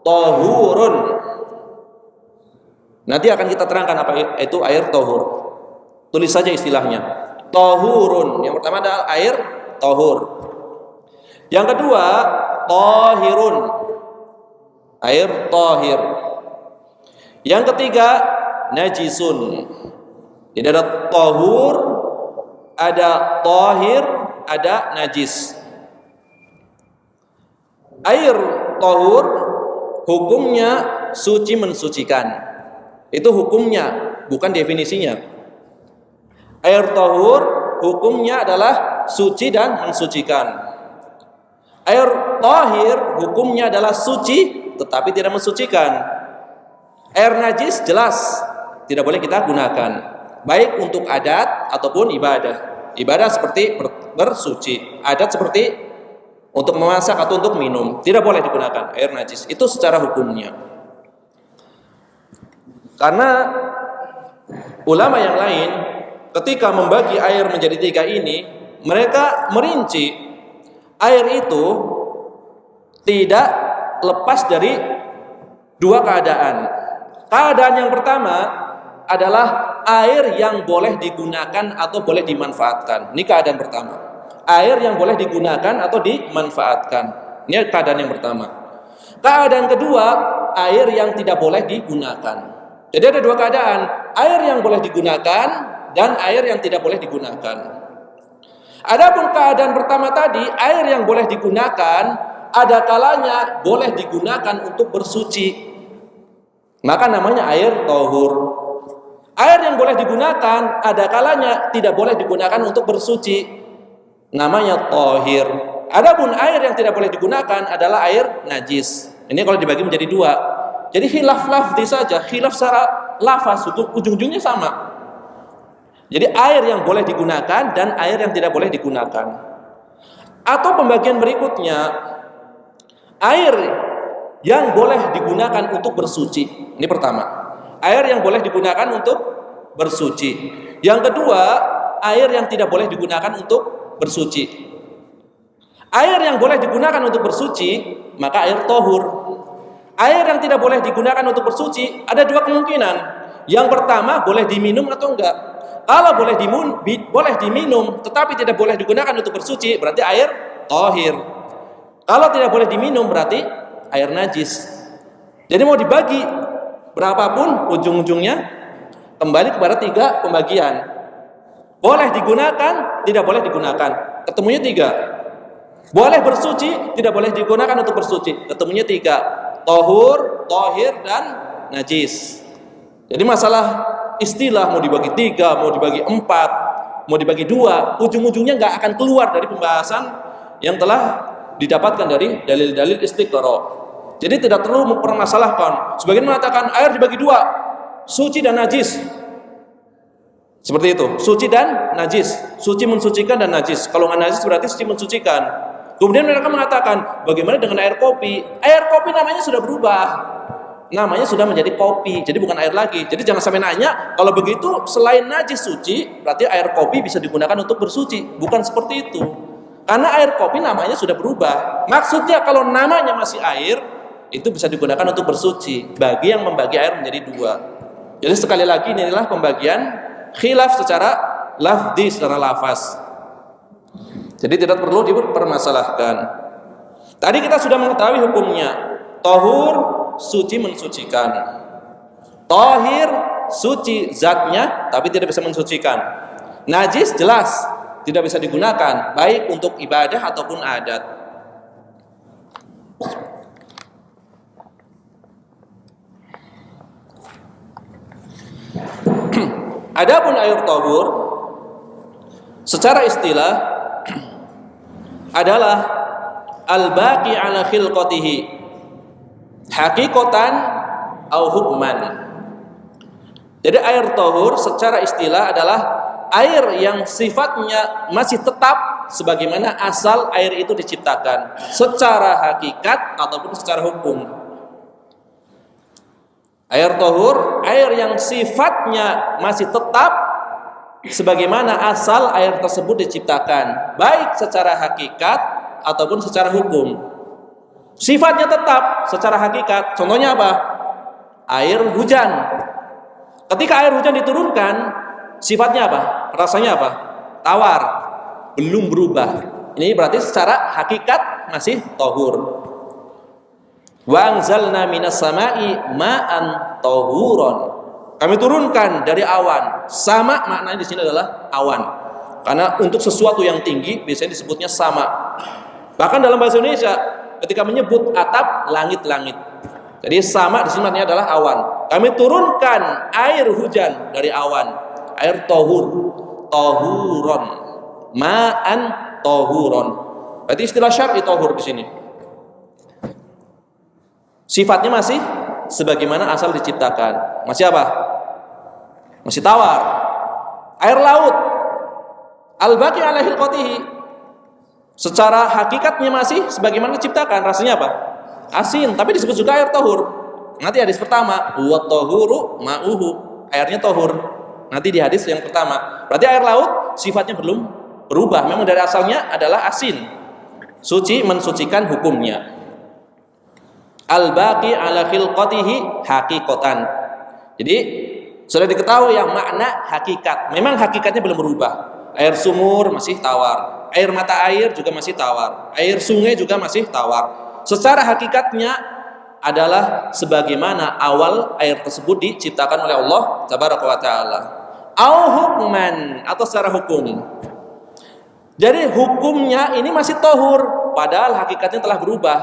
tahurun. Nanti akan kita terangkan apa itu air tahur. Tulis saja istilahnya. Tahurun. Yang pertama adalah air tahur. Yang kedua, tahirun. Air tahir. Yang ketiga, najisun. Jadi ada tahur, ada tahir, ada najis. Air tahur hukumnya suci mensucikan. Itu hukumnya, bukan definisinya. Air tahur hukumnya adalah suci dan mensucikan. Air tahir hukumnya adalah suci tetapi tidak mensucikan. Air najis jelas tidak boleh kita gunakan, baik untuk adat ataupun ibadah. Ibadah seperti bersuci, adat seperti untuk memasak atau untuk minum, tidak boleh digunakan air najis. Itu secara hukumnya. Karena ulama yang lain ketika membagi air menjadi 3 ini, mereka merinci air itu tidak lepas dari 2 keadaan. Keadaan yang pertama adalah air yang boleh digunakan atau boleh dimanfaatkan. Ini keadaan pertama. Air yang boleh digunakan atau dimanfaatkan. Ini keadaan yang pertama. Keadaan kedua, air yang tidak boleh digunakan. Jadi ada 2 keadaan, air yang boleh digunakan dan air yang tidak boleh digunakan. Adapun keadaan pertama tadi, air yang boleh digunakan ada kalanya boleh digunakan untuk bersuci. Maka namanya air tahur. Air yang boleh digunakan ada kalanya tidak boleh digunakan untuk bersuci. Namanya tahir. Adapun air yang tidak boleh digunakan adalah air najis. Ini kalau dibagi menjadi 2. Jadi khilaf lafzi saja, khilaf secara lafaz, ujung-ujungnya sama. Jadi air yang boleh digunakan dan air yang tidak boleh digunakan. Atau pembagian berikutnya, air yang boleh digunakan untuk bersuci. Ini pertama. Air yang boleh digunakan untuk bersuci. Yang kedua, air yang tidak boleh digunakan untuk bersuci. Air yang boleh digunakan untuk bersuci, maka air tahur. Air yang tidak boleh digunakan untuk bersuci, ada 2 kemungkinan. Yang pertama, boleh diminum atau enggak. Kalau boleh diminum, tetapi tidak boleh digunakan untuk bersuci, berarti air tahir. Kalau tidak boleh diminum, berarti air najis. Jadi mau dibagi berapapun, ujung-ujungnya kembali kepada 3 pembagian. Boleh digunakan, tidak boleh digunakan. Ketemunya 3. Boleh bersuci, tidak boleh digunakan untuk bersuci. Ketemunya 3. Tahur, tahir, dan najis. Jadi masalah istilah mau dibagi 3, mau dibagi 4, mau dibagi 2, ujung-ujungnya nggak akan keluar dari pembahasan yang telah didapatkan dari dalil-dalil istiqra. Jadi tidak perlu mempermasalahkan. Sebagian mengatakan air dibagi 2, suci dan najis. Seperti itu, suci dan najis. Suci mensucikan dan najis. Kalau nggak najis berarti suci mensucikan. Kemudian mereka mengatakan, bagaimana dengan air kopi? Air kopi namanya sudah berubah. Namanya sudah menjadi kopi, jadi bukan air lagi. Jadi jangan sampai nanya, kalau begitu selain najis suci, berarti air kopi bisa digunakan untuk bersuci. Bukan seperti itu. Karena air kopi namanya sudah berubah. Maksudnya kalau namanya masih air, itu bisa digunakan untuk bersuci. Bagi yang membagi air menjadi 2. Jadi sekali lagi inilah pembagian khilaf secara lafzi, secara lafaz. Jadi tidak perlu dipermasalahkan. Tadi kita sudah mengetahui hukumnya. Tahur, suci mensucikan. Tahir, suci zatnya tapi tidak bisa mensucikan. Najis jelas tidak bisa digunakan baik untuk ibadah ataupun adat. Adapun air tahur secara istilah adalah al-baqi ala khilqatihi, hakikatan au hukman. Jadi air tahur secara istilah adalah air yang sifatnya masih tetap sebagaimana asal air itu diciptakan, secara hakikat ataupun secara hukum. Air tahur, air yang sifatnya masih tetap sebagaimana asal air tersebut diciptakan, baik secara hakikat ataupun secara hukum. Sifatnya tetap secara hakikat. Contohnya apa? Air hujan. Ketika air hujan diturunkan, sifatnya apa? Rasanya apa? Tawar, belum berubah. Ini berarti secara hakikat masih tahur. Wa anzalna minas sama'i ma'an tahuron. Kami turunkan dari awan. Sama maknanya di sini adalah awan. Karena untuk sesuatu yang tinggi biasanya disebutnya sama. Bahkan dalam bahasa Indonesia ketika menyebut atap, langit-langit. Jadi sama di sini maknanya adalah awan. Kami turunkan air hujan dari awan. Air tahur, tahuron, ma'an tahuron. Berarti istilah syar'i tahur di sini. Sifatnya masih sebagaimana asal diciptakan. Masih apa? Masih tawar. Air laut, al-baqi ala hilqatihi, secara hakikatnya masih sebagaimana diciptakan. Rasanya apa? Asin, tapi disebut juga air tahur. Nanti hadis pertama, wa tahuru ma'uhu, airnya tahur. Nanti di hadis yang pertama. Berarti air laut sifatnya belum berubah. Memang dari asalnya adalah asin. Suci mensucikan hukumnya. Al-baqi ala khilqatihi haqiqatan. Jadi sudah diketahui yang makna hakikat. Memang hakikatnya belum berubah. Air sumur masih tawar, air mata air juga masih tawar, air sungai juga masih tawar. Secara hakikatnya adalah sebagaimana awal air tersebut diciptakan oleh Allah Tabaraka wa Ta'ala. Au hukman, atau secara hukum. Jadi hukumnya ini masih tahur, padahal hakikatnya telah berubah.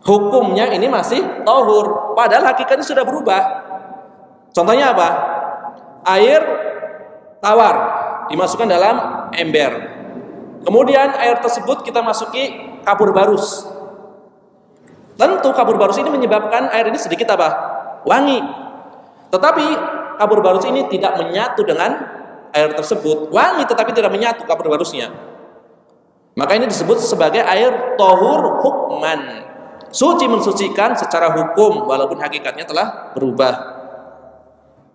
Hukumnya ini masih tahur, padahal hakikatnya sudah berubah. Contohnya apa? Air tawar dimasukkan dalam ember. Kemudian air tersebut kita masuki kapur barus. Tentu kapur barus ini menyebabkan air ini sedikit apa? Wangi. Tetapi kapur barus ini tidak menyatu dengan air tersebut. Wangi tetapi tidak menyatu kapur barusnya. Maka ini disebut sebagai air tahur hukman. Suci mensucikan secara hukum walaupun hakikatnya telah berubah.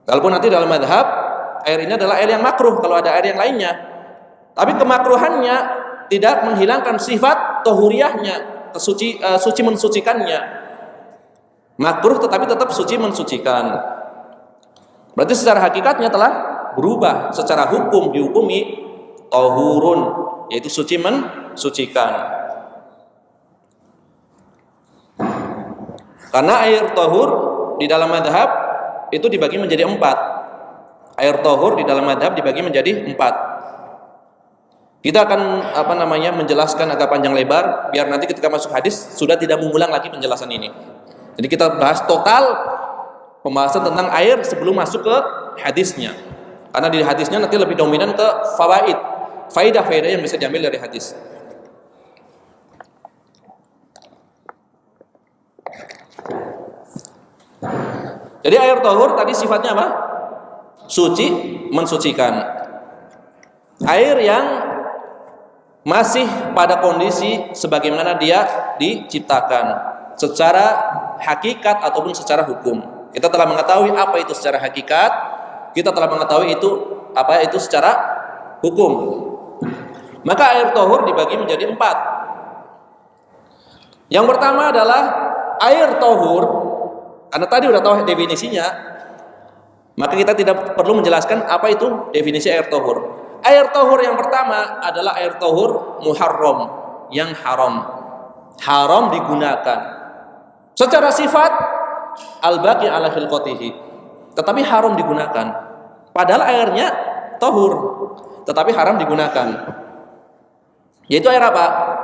Walaupun nanti dalam madhab air ini adalah air yang makruh kalau ada air yang lainnya. Tapi kemakruhannya tidak menghilangkan sifat tahuriyahnya, suci mensucikannya. Makruh tetapi tetap suci mensucikan. Berarti secara hakikatnya telah berubah. Secara hukum dihukumi tahurun, yaitu suci mensucikan. Karena air tahur di dalam madhab itu dibagi menjadi 4. Air tahur di dalam madhab dibagi menjadi 4. Kita akan menjelaskan agak panjang lebar biar nanti ketika masuk hadis sudah tidak mengulang lagi penjelasan ini. Jadi kita bahas total pembahasan tentang air sebelum masuk ke hadisnya. Karena di hadisnya nanti lebih dominan ke fawaid, faidah-faidah yang bisa diambil dari hadis. Jadi air tahur tadi sifatnya apa? Suci, mensucikan. Air yang masih pada kondisi sebagaimana dia diciptakan secara hakikat ataupun secara hukum. Kita telah mengetahui apa itu secara hakikat, kita telah mengetahui itu apa itu secara hukum. Maka air tahur dibagi menjadi 4. Yang pertama adalah air tahur. Karena tadi sudah tahu definisinya, maka kita tidak perlu menjelaskan apa itu definisi air tahur. Air tahur yang pertama adalah air tahur muharram, yang haram. Haram digunakan. Secara sifat al-baqi ala khilqatihi, tetapi haram digunakan. Padahal airnya tahur, tetapi haram digunakan. Yaitu air apa?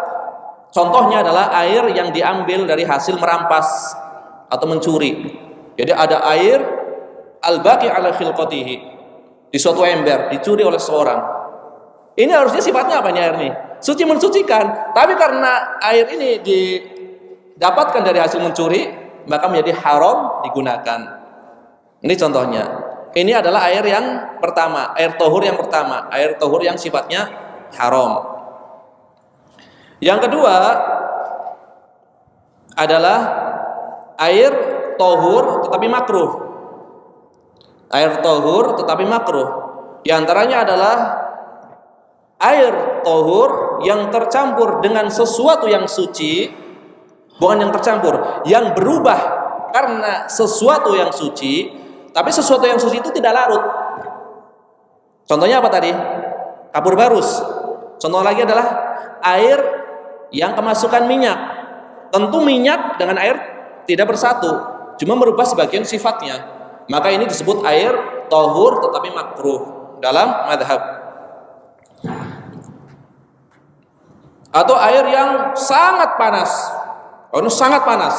Contohnya adalah air yang diambil dari hasil merampas atau mencuri. Jadi ada air al-baqi ala khilqatihi di suatu ember dicuri oleh seorang. Ini harusnya sifatnya apa nih air ini? Suci mensucikan. Tapi karena air ini dapatkan dari hasil mencuri, maka menjadi haram digunakan. Ini contohnya. Ini adalah air yang pertama, air tohur yang pertama, air tohur yang sifatnya haram. Yang kedua adalah air tohur tetapi makruh. Air tohur tetapi makruh. Di antaranya adalah air tohur yang tercampur dengan sesuatu yang suci, bukan yang tercampur, yang berubah karena sesuatu yang suci, tapi sesuatu yang suci itu tidak larut. Contohnya apa tadi? Kapur barus. Contoh lagi adalah air yang kemasukan minyak. Tentu minyak dengan air tidak bersatu, cuma merubah sebagian sifatnya. Maka ini disebut air tohur tetapi makruh dalam madhab. Atau air yang sangat panas. Oh, ini sangat panas.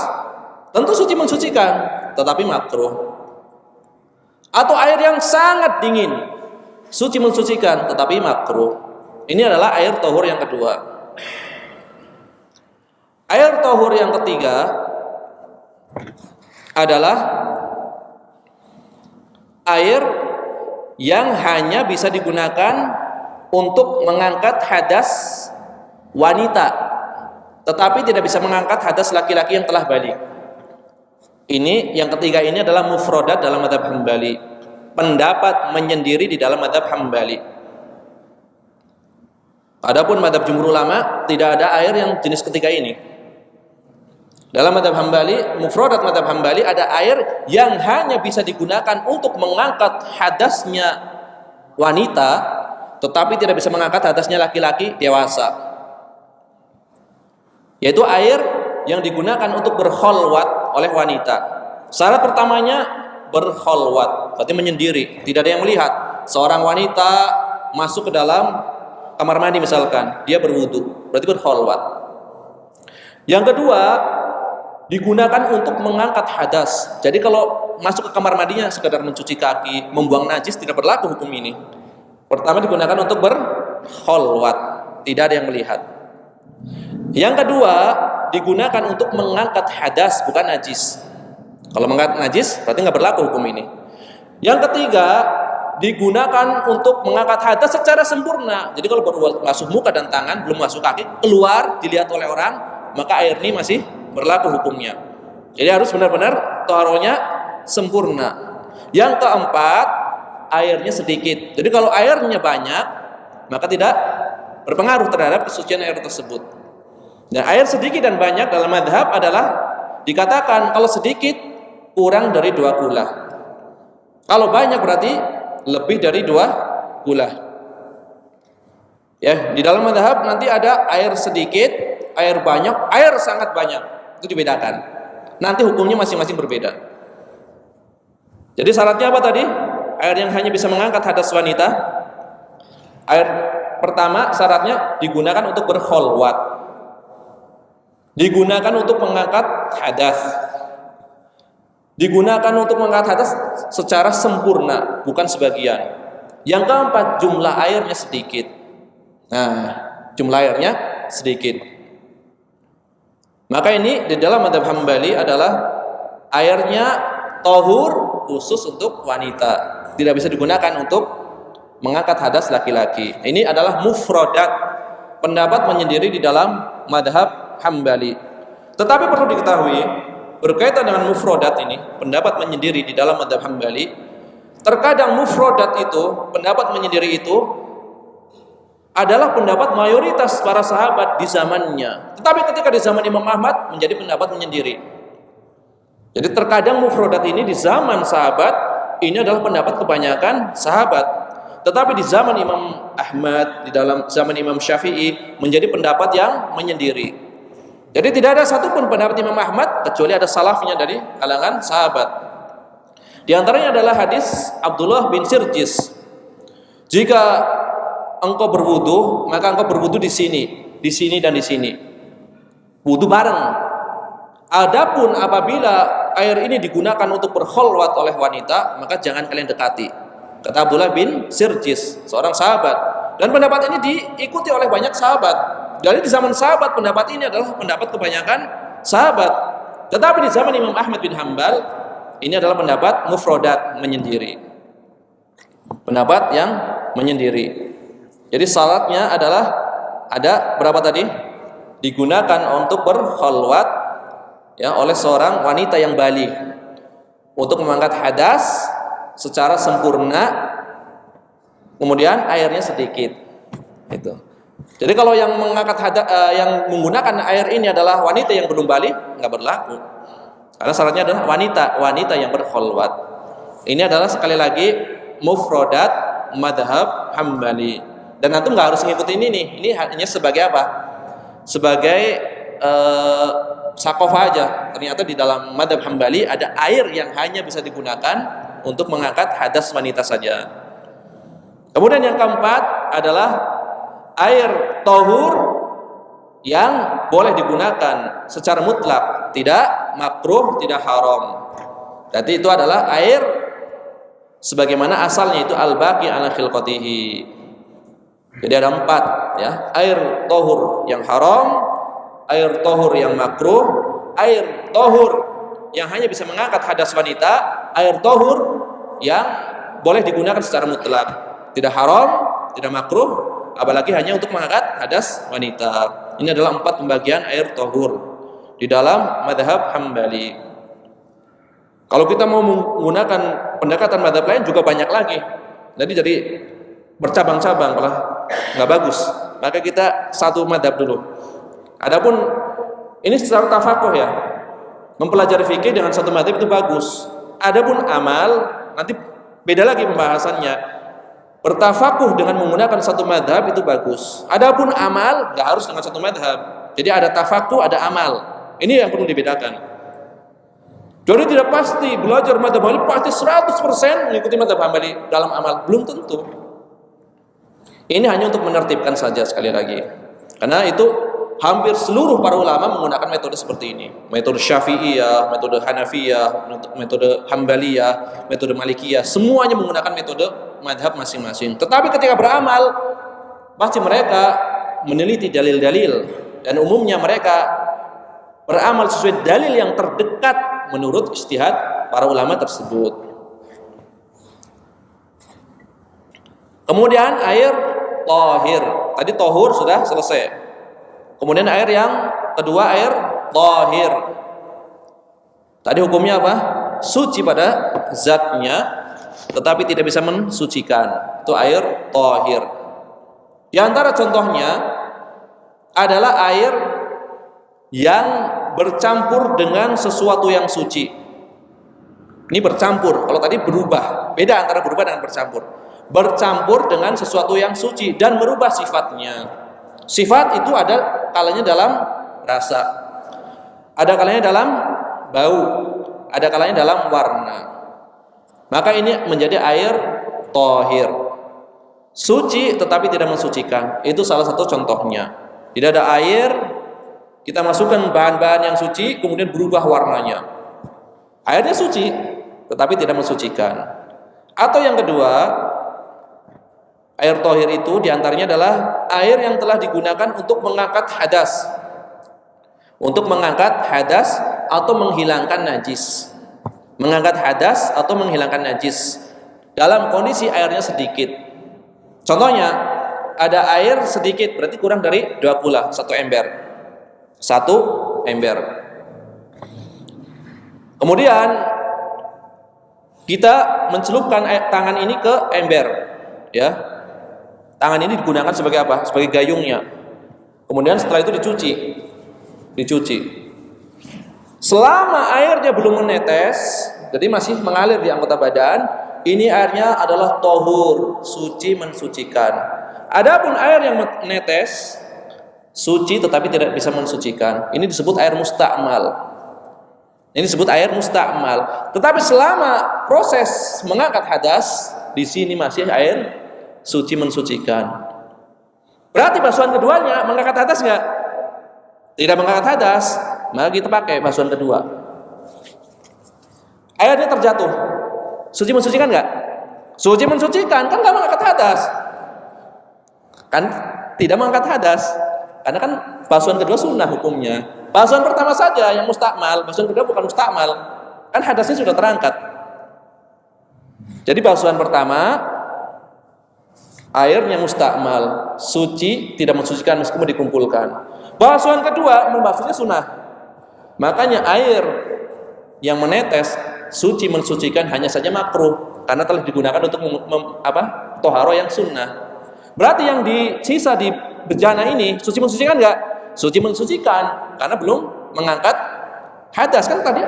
Tentu suci mensucikan, tetapi makruh. Atau air yang sangat dingin, suci mensucikan, tetapi makruh. Ini adalah air tohur yang kedua. Air tohur yang ketiga adalah air yang hanya bisa digunakan untuk mengangkat hadas wanita, tetapi tidak bisa mengangkat hadas laki-laki yang telah balik. Ini yang ketiga ini adalah mufrodat dalam mazhab Hambali, pendapat menyendiri di dalam mazhab Hambali. Adapun mazhab jumhur ulama tidak ada air yang jenis ketiga ini. Dalam mazhab Hambali, mufrodat mazhab Hambali ada air yang hanya bisa digunakan untuk mengangkat hadasnya wanita, tetapi tidak bisa mengangkat hadasnya laki-laki dewasa. Yaitu air yang digunakan untuk berkholwat oleh wanita. Syarat pertamanya berkholwat, berarti menyendiri, tidak ada yang melihat. Seorang wanita masuk ke dalam kamar mandi misalkan, dia berwudu, berarti berkholwat. Yang kedua, digunakan untuk mengangkat hadas. Jadi kalau masuk ke kamar mandinya sekedar mencuci kaki, membuang najis, tidak berlaku hukum ini. Pertama digunakan untuk berkholwat, tidak ada yang melihat. Yang kedua, digunakan untuk mengangkat hadas, bukan najis. Kalau mengangkat najis, berarti nggak berlaku hukum ini. Yang ketiga, digunakan untuk mengangkat hadas secara sempurna. Jadi kalau baru masuk muka dan tangan, belum masuk kaki, keluar dilihat oleh orang, maka air ini masih berlaku hukumnya. Jadi harus benar-benar taharohnya sempurna. Yang keempat, airnya sedikit. Jadi kalau airnya banyak, maka tidak berpengaruh terhadap kesucian air tersebut. Nah, air sedikit dan banyak dalam madhab adalah dikatakan kalau sedikit kurang dari 2 kula. Kalau banyak berarti lebih dari 2 kula. Ya, di dalam madhab nanti ada air sedikit, air banyak, air sangat banyak. Itu dibedakan. Nanti hukumnya masing-masing berbeda. Jadi syaratnya apa tadi? Air yang hanya bisa mengangkat hadas wanita. Air pertama syaratnya digunakan untuk berkholwat, digunakan untuk mengangkat hadas, digunakan untuk mengangkat hadas secara sempurna, bukan sebagian. Yang keempat, jumlah airnya sedikit. Nah, jumlah airnya sedikit. Maka ini di dalam mazhab Hambali adalah airnya tohur khusus untuk wanita, tidak bisa digunakan untuk mengangkat hadas laki-laki. Ini adalah mufrodat, pendapat menyendiri di dalam mazhab Hambali. Tetapi perlu diketahui berkaitan dengan mufrodat ini, pendapat menyendiri di dalam mazhab Hambali, terkadang mufrodat itu, pendapat menyendiri itu adalah pendapat mayoritas para sahabat di zamannya. Tetapi ketika di zaman Imam Ahmad menjadi pendapat menyendiri. Jadi terkadang mufrodat ini di zaman sahabat ini adalah pendapat kebanyakan sahabat. Tetapi di zaman Imam Ahmad, di dalam zaman Imam Syafi'i menjadi pendapat yang menyendiri. Jadi tidak ada satupun pendapat Imam Ahmad kecuali ada salafnya dari kalangan sahabat. Di antaranya adalah hadis Abdullah bin Sirjis. Jika engkau berwudu, maka engkau berwudu di sini dan di sini. Wudu bareng. Adapun apabila air ini digunakan untuk berkholwat oleh wanita, maka jangan kalian dekati. Kata Abdullah bin Sirjis, seorang sahabat. Dan pendapat ini diikuti oleh banyak sahabat. Dari di zaman sahabat pendapat ini adalah pendapat kebanyakan sahabat. Tetapi di zaman Imam Ahmad bin Hanbal, ini adalah pendapat mufrodat, menyendiri. Pendapat yang menyendiri. Jadi salatnya adalah ada berapa tadi? Digunakan untuk berkhalwat ya oleh seorang wanita yang baligh untuk mengangkat hadas secara sempurna, kemudian airnya sedikit. Itu. Jadi kalau yang mengangkat yang menggunakan air ini adalah wanita yang belum baligh, nggak berlaku. Karena syaratnya adalah wanita yang berkhalwat. Ini adalah sekali lagi mufradat madhab Hambali. Dan antum nggak harus ngikutin ini. Ini hanya sebagai apa? Sebagai sakofa aja. Ternyata di dalam madhab Hambali ada air yang hanya bisa digunakan untuk mengangkat hadas wanita saja. Kemudian yang keempat adalah air tohur yang boleh digunakan secara mutlak, tidak makruh, tidak haram. Jadi itu adalah air sebagaimana asalnya, itu al-baqi ala khilqatihi. Jadi ada 4 ya, air tohur yang haram, air tohur yang makruh, air tohur yang hanya bisa mengangkat hadas wanita, air tohur yang boleh digunakan secara mutlak, tidak haram, tidak makruh, apalagi hanya untuk mengangkat hadas wanita. Ini adalah 4 pembagian air tohur di dalam madhab Hambali. Kalau kita mau menggunakan pendekatan madhab lain juga banyak lagi. Jadi bercabang-cabang, malah nggak bagus. Maka kita satu madhab dulu. Adapun ini secara tafakuh ya, mempelajari fikih dengan satu madhab itu bagus. Adapun amal nanti beda lagi pembahasannya. Bertafakuh dengan menggunakan satu madhab itu bagus. Adapun amal nggak harus dengan satu madhab. Jadi ada tafakuh, ada amal. Ini yang perlu dibedakan. Jadi tidak pasti belajar madhab Hambali pasti 100% mengikuti madhab Hambali dalam amal, belum tentu. Ini hanya untuk menertibkan saja sekali lagi. Karena itu hampir seluruh para ulama menggunakan metode seperti ini. Metode Syafi'iyah, metode Hanafiyah, metode Hambaliyah, metode Malikiyah, semuanya menggunakan metode madhab masing-masing. Tetapi ketika beramal, pasti mereka meneliti dalil-dalil, dan umumnya mereka beramal sesuai dalil yang terdekat menurut ijtihad para ulama tersebut. Kemudian air tahir, tadi tohur sudah selesai. Kemudian air yang kedua, air tahir. Tadi hukumnya apa? Suci pada zatnya, tetapi tidak bisa mensucikan. Itu air tahir. Di antara contohnya adalah air yang bercampur dengan sesuatu yang suci. Ini bercampur. Kalau tadi berubah, beda antara berubah dengan bercampur. Bercampur dengan sesuatu yang suci dan merubah sifatnya. Sifat itu ada kalanya dalam rasa, ada kalanya dalam bau, ada kalanya dalam warna. Maka ini menjadi air tahir. Suci tetapi tidak mensucikan. Itu salah satu contohnya. Tidak ada air kita masukkan bahan-bahan yang suci kemudian berubah warnanya. Airnya suci tetapi tidak mensucikan. Atau yang kedua, air tahir itu diantaranya adalah air yang telah digunakan untuk mengangkat hadas, untuk mengangkat hadas atau menghilangkan najis. Mengangkat hadas atau menghilangkan najis dalam kondisi airnya sedikit. Contohnya, ada air sedikit, berarti kurang dari 2 kula, 1 ember. 1 ember. Kemudian kita mencelupkan tangan ini ke ember, ya. Tangan ini digunakan sebagai apa? Sebagai gayungnya. Kemudian setelah itu dicuci. Selama airnya belum menetes, jadi masih mengalir di anggota badan, ini airnya adalah tohur, suci mensucikan. Adapun air yang menetes, suci tetapi tidak bisa mensucikan. Ini disebut air mustakmal. Ini disebut air mustakmal. Tetapi selama proses mengangkat hadas, di sini masih air suci mensucikan. Berarti basuhan keduanya mengangkat hadas nggak? Tidak mengangkat hadas, maka kita pakai basuhan kedua. Airnya terjatuh, suci mensucikan nggak? Suci mensucikan, kan nggak mengangkat hadas, kan tidak mengangkat hadas, karena kan basuhan kedua sunnah hukumnya. Basuhan pertama saja yang mustakmal, basuhan kedua bukan mustakmal. Kan hadasnya sudah terangkat. Jadi basuhan pertama airnya mustakmal, suci, tidak mensucikan meskipun dikumpulkan. Basuhan kedua membasuhnya sunnah. Makanya air yang menetes suci mensucikan hanya saja makruh karena telah digunakan untuk toharo yang sunnah. Berarti yang disisa di bejana ini suci mensucikan enggak? Suci mensucikan karena belum mengangkat hadas, kan tadi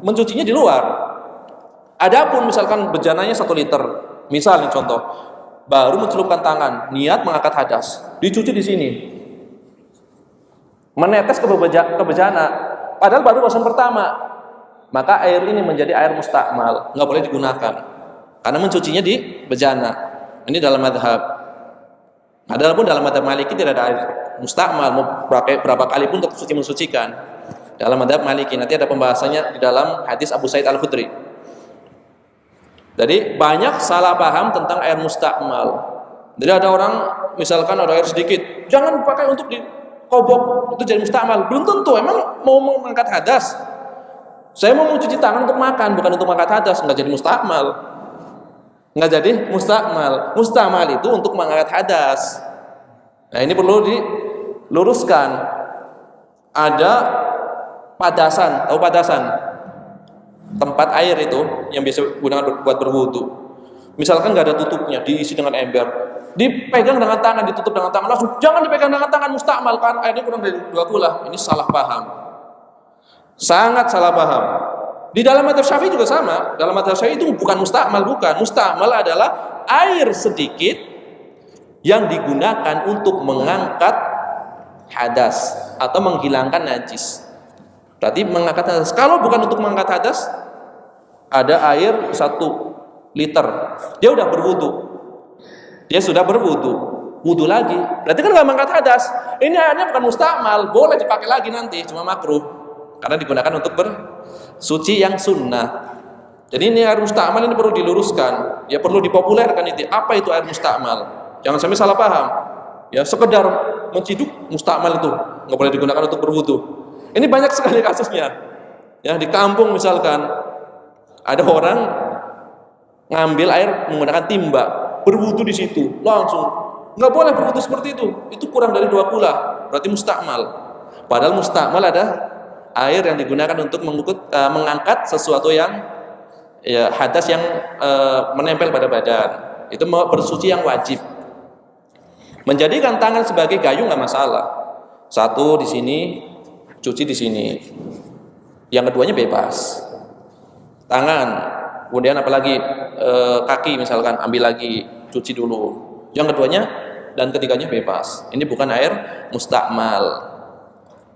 mencucinya di luar. Adapun misalkan bejananya 1 liter, misalnya contoh, baru mencelupkan tangan, niat mengangkat hadas, dicuci di sini, menetes ke bejana, padahal baru basuhan pertama, maka air ini menjadi air mustakmal, nggak boleh digunakan, karena mencucinya di bejana. Ini dalam madhab. Adapun dalam madhab Maliki tidak ada air mustakmal, mau pakai berapa kali pun tetap suci mensucikan. Dalam madhab Maliki nanti ada pembahasannya di dalam hadis Abu Sa'id Al-Khudri. Jadi banyak salah paham tentang air mustakmal. Jadi ada orang misalkan ada air sedikit, jangan pakai untuk dikobok, itu jadi mustakmal. Belum tentu, emang mau mengangkat hadas. Saya mau mencuci tangan untuk makan, bukan untuk mengangkat hadas, nggak jadi mustakmal. Nggak jadi mustakmal. Mustakmal itu untuk mengangkat hadas. Nah ini perlu diluruskan. Ada padasan, tahu padasan? Tempat air itu yang biasa gunakan buat berwudu. Misalkan nggak ada tutupnya, diisi dengan ember, dipegang dengan tangan, ditutup dengan tangan, langsung jangan dipegang dengan tangan, mustakmal kan airnya kurang dari 2 kula. Ini salah paham, sangat salah paham. Di dalam mazhab Syafi'i juga sama. Dalam mazhab Syafi'i itu bukan mustakmal, bukan. Mustakmal adalah air sedikit yang digunakan untuk mengangkat hadas atau menghilangkan najis. Berarti mengangkat hadas. Kalau bukan untuk mengangkat hadas, ada air 1 liter, dia udah berwudu, dia sudah berwudu, wudu lagi, berarti kan nggak mengangkat hadas. Ini airnya bukan mustakmal, boleh dipakai lagi nanti, cuma makruh karena digunakan untuk bersuci yang sunnah. Jadi ini air mustakmal ini perlu diluruskan, ya perlu dipopulerkan itu. Apa itu air mustakmal? Jangan sampai salah paham. Ya sekedar menciduk mustakmal itu nggak boleh digunakan untuk berwudu. Ini banyak sekali kasusnya. Ya di kampung misalkan ada orang ngambil air menggunakan timba, berwudu di situ, langsung nggak boleh berwudu seperti itu. Itu kurang dari 2 kula, berarti mustakmal. Padahal mustakmal ada air yang digunakan untuk mengangkat sesuatu yang ya hadas yang menempel pada badan. Itu bersuci yang wajib. Menjadikan tangan sebagai gayung nggak masalah. 1 di sini, cuci di sini. Yang keduanya bebas. Tangan, kemudian apalagi kaki misalkan, ambil lagi, cuci dulu. Yang keduanya dan ketiganya bebas. Ini bukan air mustakmal.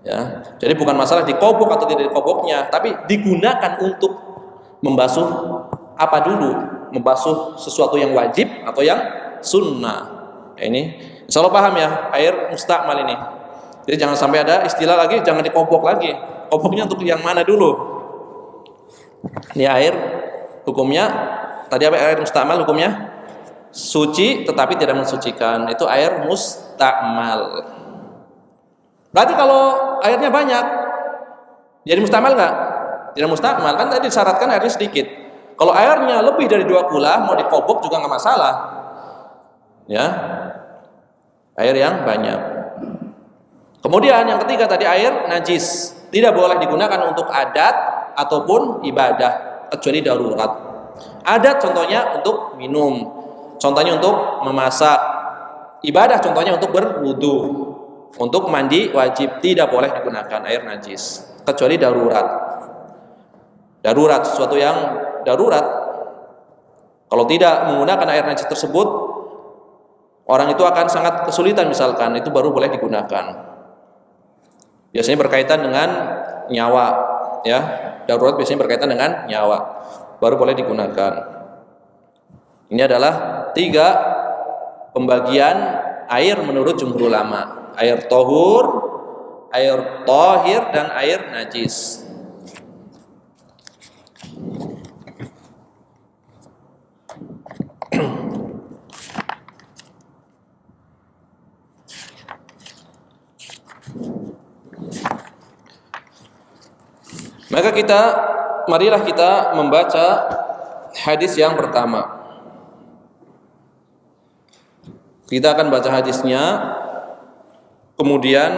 Ya, jadi bukan masalah dikobok atau tidak dikoboknya, tapi digunakan untuk membasuh apa dulu? Membasuh sesuatu yang wajib atau yang sunnah. Ya, ini insya Allah paham ya, air mustakmal ini. Jadi jangan sampai ada istilah lagi, jangan dikobok lagi. Koboknya untuk yang mana dulu? Ini air hukumnya tadi apa, air mustakmal hukumnya suci tetapi tidak mensucikan, itu air mustakmal. Berarti kalau airnya banyak jadi mustakmal nggak? Tidak mustakmal, kan tadi disyaratkan airnya sedikit. Kalau airnya lebih dari 2 kula mau dikobok juga nggak masalah. Ya, air yang banyak. Kemudian yang ketiga tadi air najis, tidak boleh digunakan untuk adat ataupun ibadah kecuali darurat. Adat contohnya untuk minum, contohnya untuk memasak. Ibadah contohnya untuk berwudu, untuk mandi wajib, tidak boleh digunakan air najis kecuali darurat. Darurat, sesuatu yang darurat. Kalau tidak menggunakan air najis tersebut, orang itu akan sangat kesulitan misalkan, itu baru boleh digunakan. Biasanya berkaitan dengan nyawa, ya. Darurat biasanya berkaitan dengan nyawa, baru boleh digunakan. Ini adalah 3 pembagian air menurut jumhur ulama: air tohur, air tohir, dan air najis. Maka marilah kita membaca hadis yang pertama. Kita akan baca hadisnya, kemudian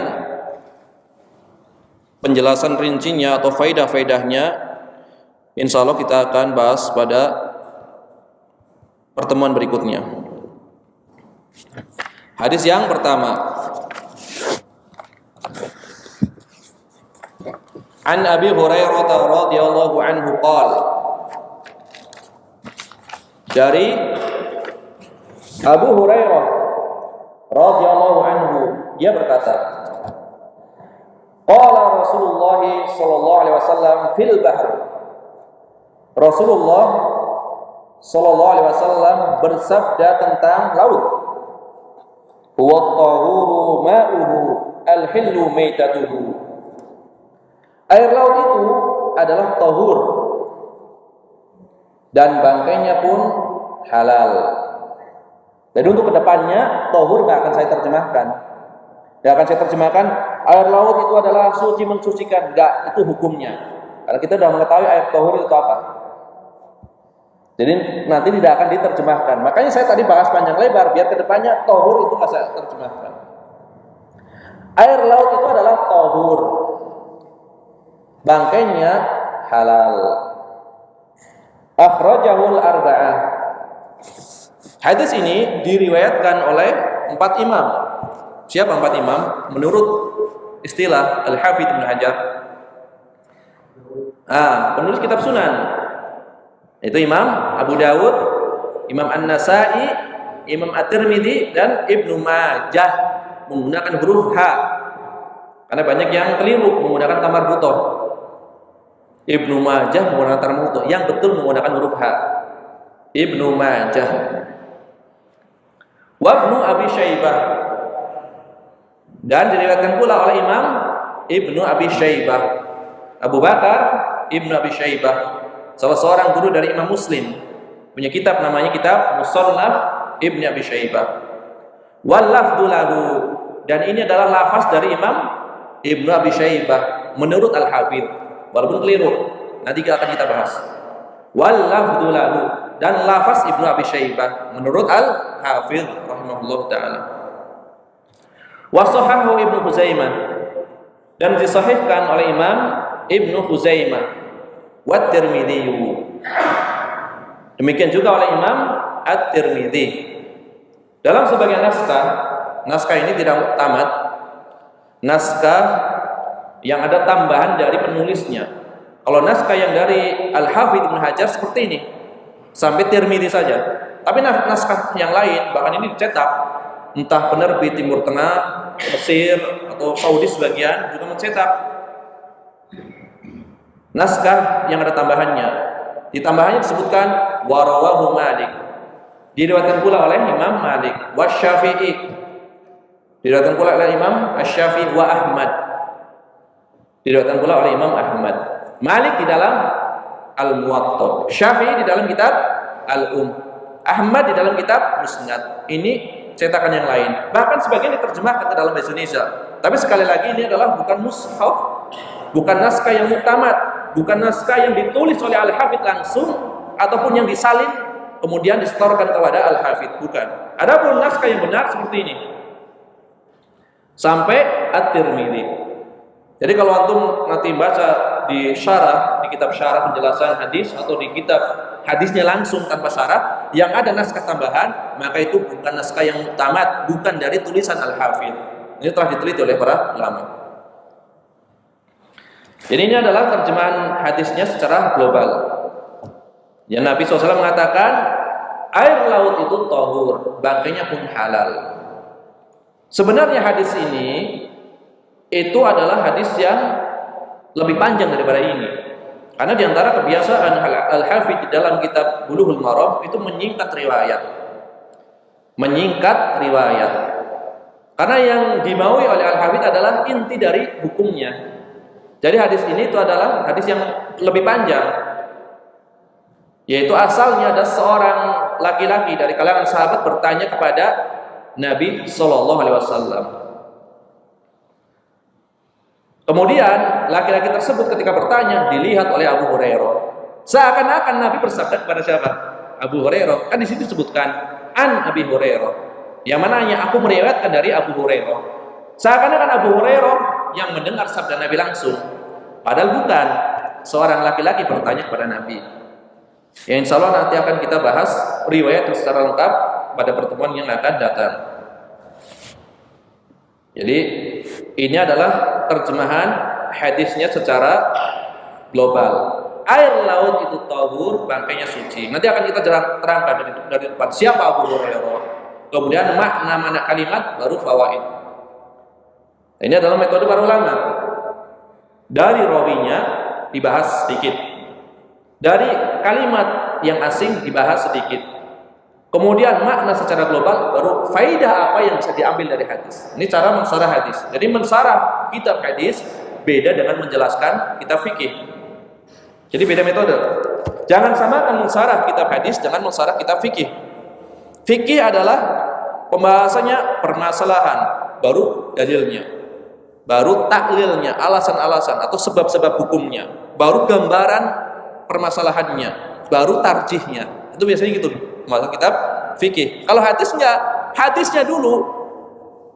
penjelasan rincinya atau faidah-faidahnya insya Allah kita akan bahas pada pertemuan berikutnya. Hadis yang pertama, An Abi Hurairah radhiyallahu anhu qala, dari Abu Hurairah radhiyallahu anhu, dia berkata, qala Rasulullah sallallahu alaihi wasallam fil bahr. Rasulullah sallallahu alaihi wasallam bersabda tentang laut. Huwa at-tahuru ma'uhu al-hillu maitatuhu. Air laut itu adalah tahur dan bangkainya pun halal. Jadi untuk kedepannya tahur nggak akan saya terjemahkan. Nggak akan saya terjemahkan air laut itu adalah suci mensucikan. Nggak, itu hukumnya. Karena kita sudah mengetahui air tahur itu apa. Jadi nanti tidak akan diterjemahkan. Makanya saya tadi bahas panjang lebar biar kedepannya tahur itu nggak saya terjemahkan. Air laut itu adalah tahur. Bangkainya halal. Akhrajahul arba'ah. Hadis ini diriwayatkan oleh 4 imam. Siapa 4 imam? Menurut istilah Al-Hafidz Ibnu Hajar, penulis kitab Sunan. Itu Imam Abu Dawud, Imam An-Nasai, Imam At-Tirmidzi dan Ibnu Majah menggunakan huruf H. Karena banyak yang keliru menggunakan tamar butoh. Ibnu Majah menggunakan tamar butoh, yang betul menggunakan huruf H. Ibnu Majah. Wa Ibnu Abi Syaibah. Dan diriwayatkan pula oleh Imam Ibnu Abi Syaibah. Abu Bakar Ibnu Abi Syaibah, salah seorang guru dari Imam Muslim, punya kitab namanya kitab Musannaf Ibnu Abi Syaibah. Wal lafdzu lahu, dan ini adalah lafaz dari Imam Ibnu Abi Syaibah menurut Al-Hafidz, walaupun keliru, nanti akan kita bahas. Wal lafdzu lahu, dan lafaz Ibnu Abi Syaibah menurut Al-Hafidz rahimahullah taala. Wa sahahu Ibnu Huzaimah, dan disahihkan oleh Imam Ibnu Huzaimah. Wa Tirmidzi. Demikian juga oleh Imam At-Tirmidzi. Dalam sebagian naskah ini tidak tamat, naskah yang ada tambahan dari penulisnya. Kalau naskah yang dari Al-Hafidz Ibnu Hajar seperti ini, sampai Tirmidzi saja. Tapi naskah yang lain, bahkan ini dicetak, entah penerbit Timur Tengah, Mesir atau Saudi sebagian juga mencetak naskah yang ada tambahannya. Di tambahannya disebutkan warawahu Malik, diriwayatkan pula oleh Imam Malik, wa Syafi'i, diriwayatkan pula oleh Imam Asy-Syafi'i, wa Ahmad, diriwayatkan pula oleh Imam Ahmad. Malik di dalam Al-Muwatta, Syafi'i di dalam kitab Ahmad di dalam kitab Musnad. Ini cetakan yang lain. Bahkan sebagian diterjemahkan ke dalam bahasa Indonesia. Tapi sekali lagi ini adalah bukan mushaf, bukan naskah yang muktamad, bukan naskah yang ditulis oleh Al-Hafidz langsung ataupun yang disalin kemudian disetorkan kepada Al-Hafidz, bukan. Adapun naskah yang benar seperti ini. Sampai At-Tirmidzi. Jadi kalau antum nanti baca di syarah, di kitab syarah penjelasan hadis atau di kitab hadisnya langsung tanpa syarah yang ada naskah tambahan, maka itu bukan naskah yang muktamad, bukan dari tulisan Al-Hafidz. Ini telah diteliti oleh para ulama. Jadi ini adalah terjemahan hadisnya secara global. Yang Nabi SAW mengatakan air laut itu tahur, bangkainya pun halal. Sebenarnya hadis ini itu adalah hadis yang lebih panjang daripada ini. Karena diantara kebiasaan Al-Hafidz di dalam kitab Bulughul Maram itu menyingkat riwayat. Menyingkat riwayat. Karena yang dimaui oleh Al-Hafidz adalah inti dari hukumnya. Jadi hadis ini itu adalah hadis yang lebih panjang. Yaitu asalnya ada seorang laki-laki dari kalangan sahabat bertanya kepada Nabi sallallahu alaihi wasallam. Kemudian laki-laki tersebut ketika bertanya dilihat oleh Abu Hurairah. Seakan-akan Nabi bersabda kepada siapa? Abu Hurairah. Kan di situ disebutkan an Abi Hurairah. Yang mananya aku meriwayatkan dari Abu Hurairah. Seakan-akan Abu Hurairah yang mendengar sabda Nabi langsung. Padahal bukan. Seorang laki-laki bertanya kepada Nabi. Ya, insya Allah nanti akan kita bahas riwayat secara lengkap pada pertemuan yang akan datang. Jadi ini adalah terjemahan hadisnya secara global. Air laut itu tahur, bangkainya suci. Nanti akan kita terangkan dari depan siapa Abu Hurairah. Kemudian makna mana kalimat, baru fawaid. Ini adalah metode para ulama. Dari rawinya dibahas sedikit. Dari kalimat yang asing dibahas sedikit. Kemudian makna secara global, baru faidah apa yang bisa diambil dari hadis. Ini cara mensarah hadis. Jadi mensarah kitab hadis beda dengan menjelaskan kitab fikih. Jadi beda metode. Jangan samakan mensarah kitab hadis dengan mensarah kitab fikih. Fikih adalah pembahasannya permasalahan, baru dalilnya, baru taklilnya, alasan-alasan atau sebab-sebab hukumnya, baru gambaran permasalahannya, baru tarjihnya. Itu biasanya gitu masuk kitab fikih. Kalau hadis enggak, hadisnya dulu,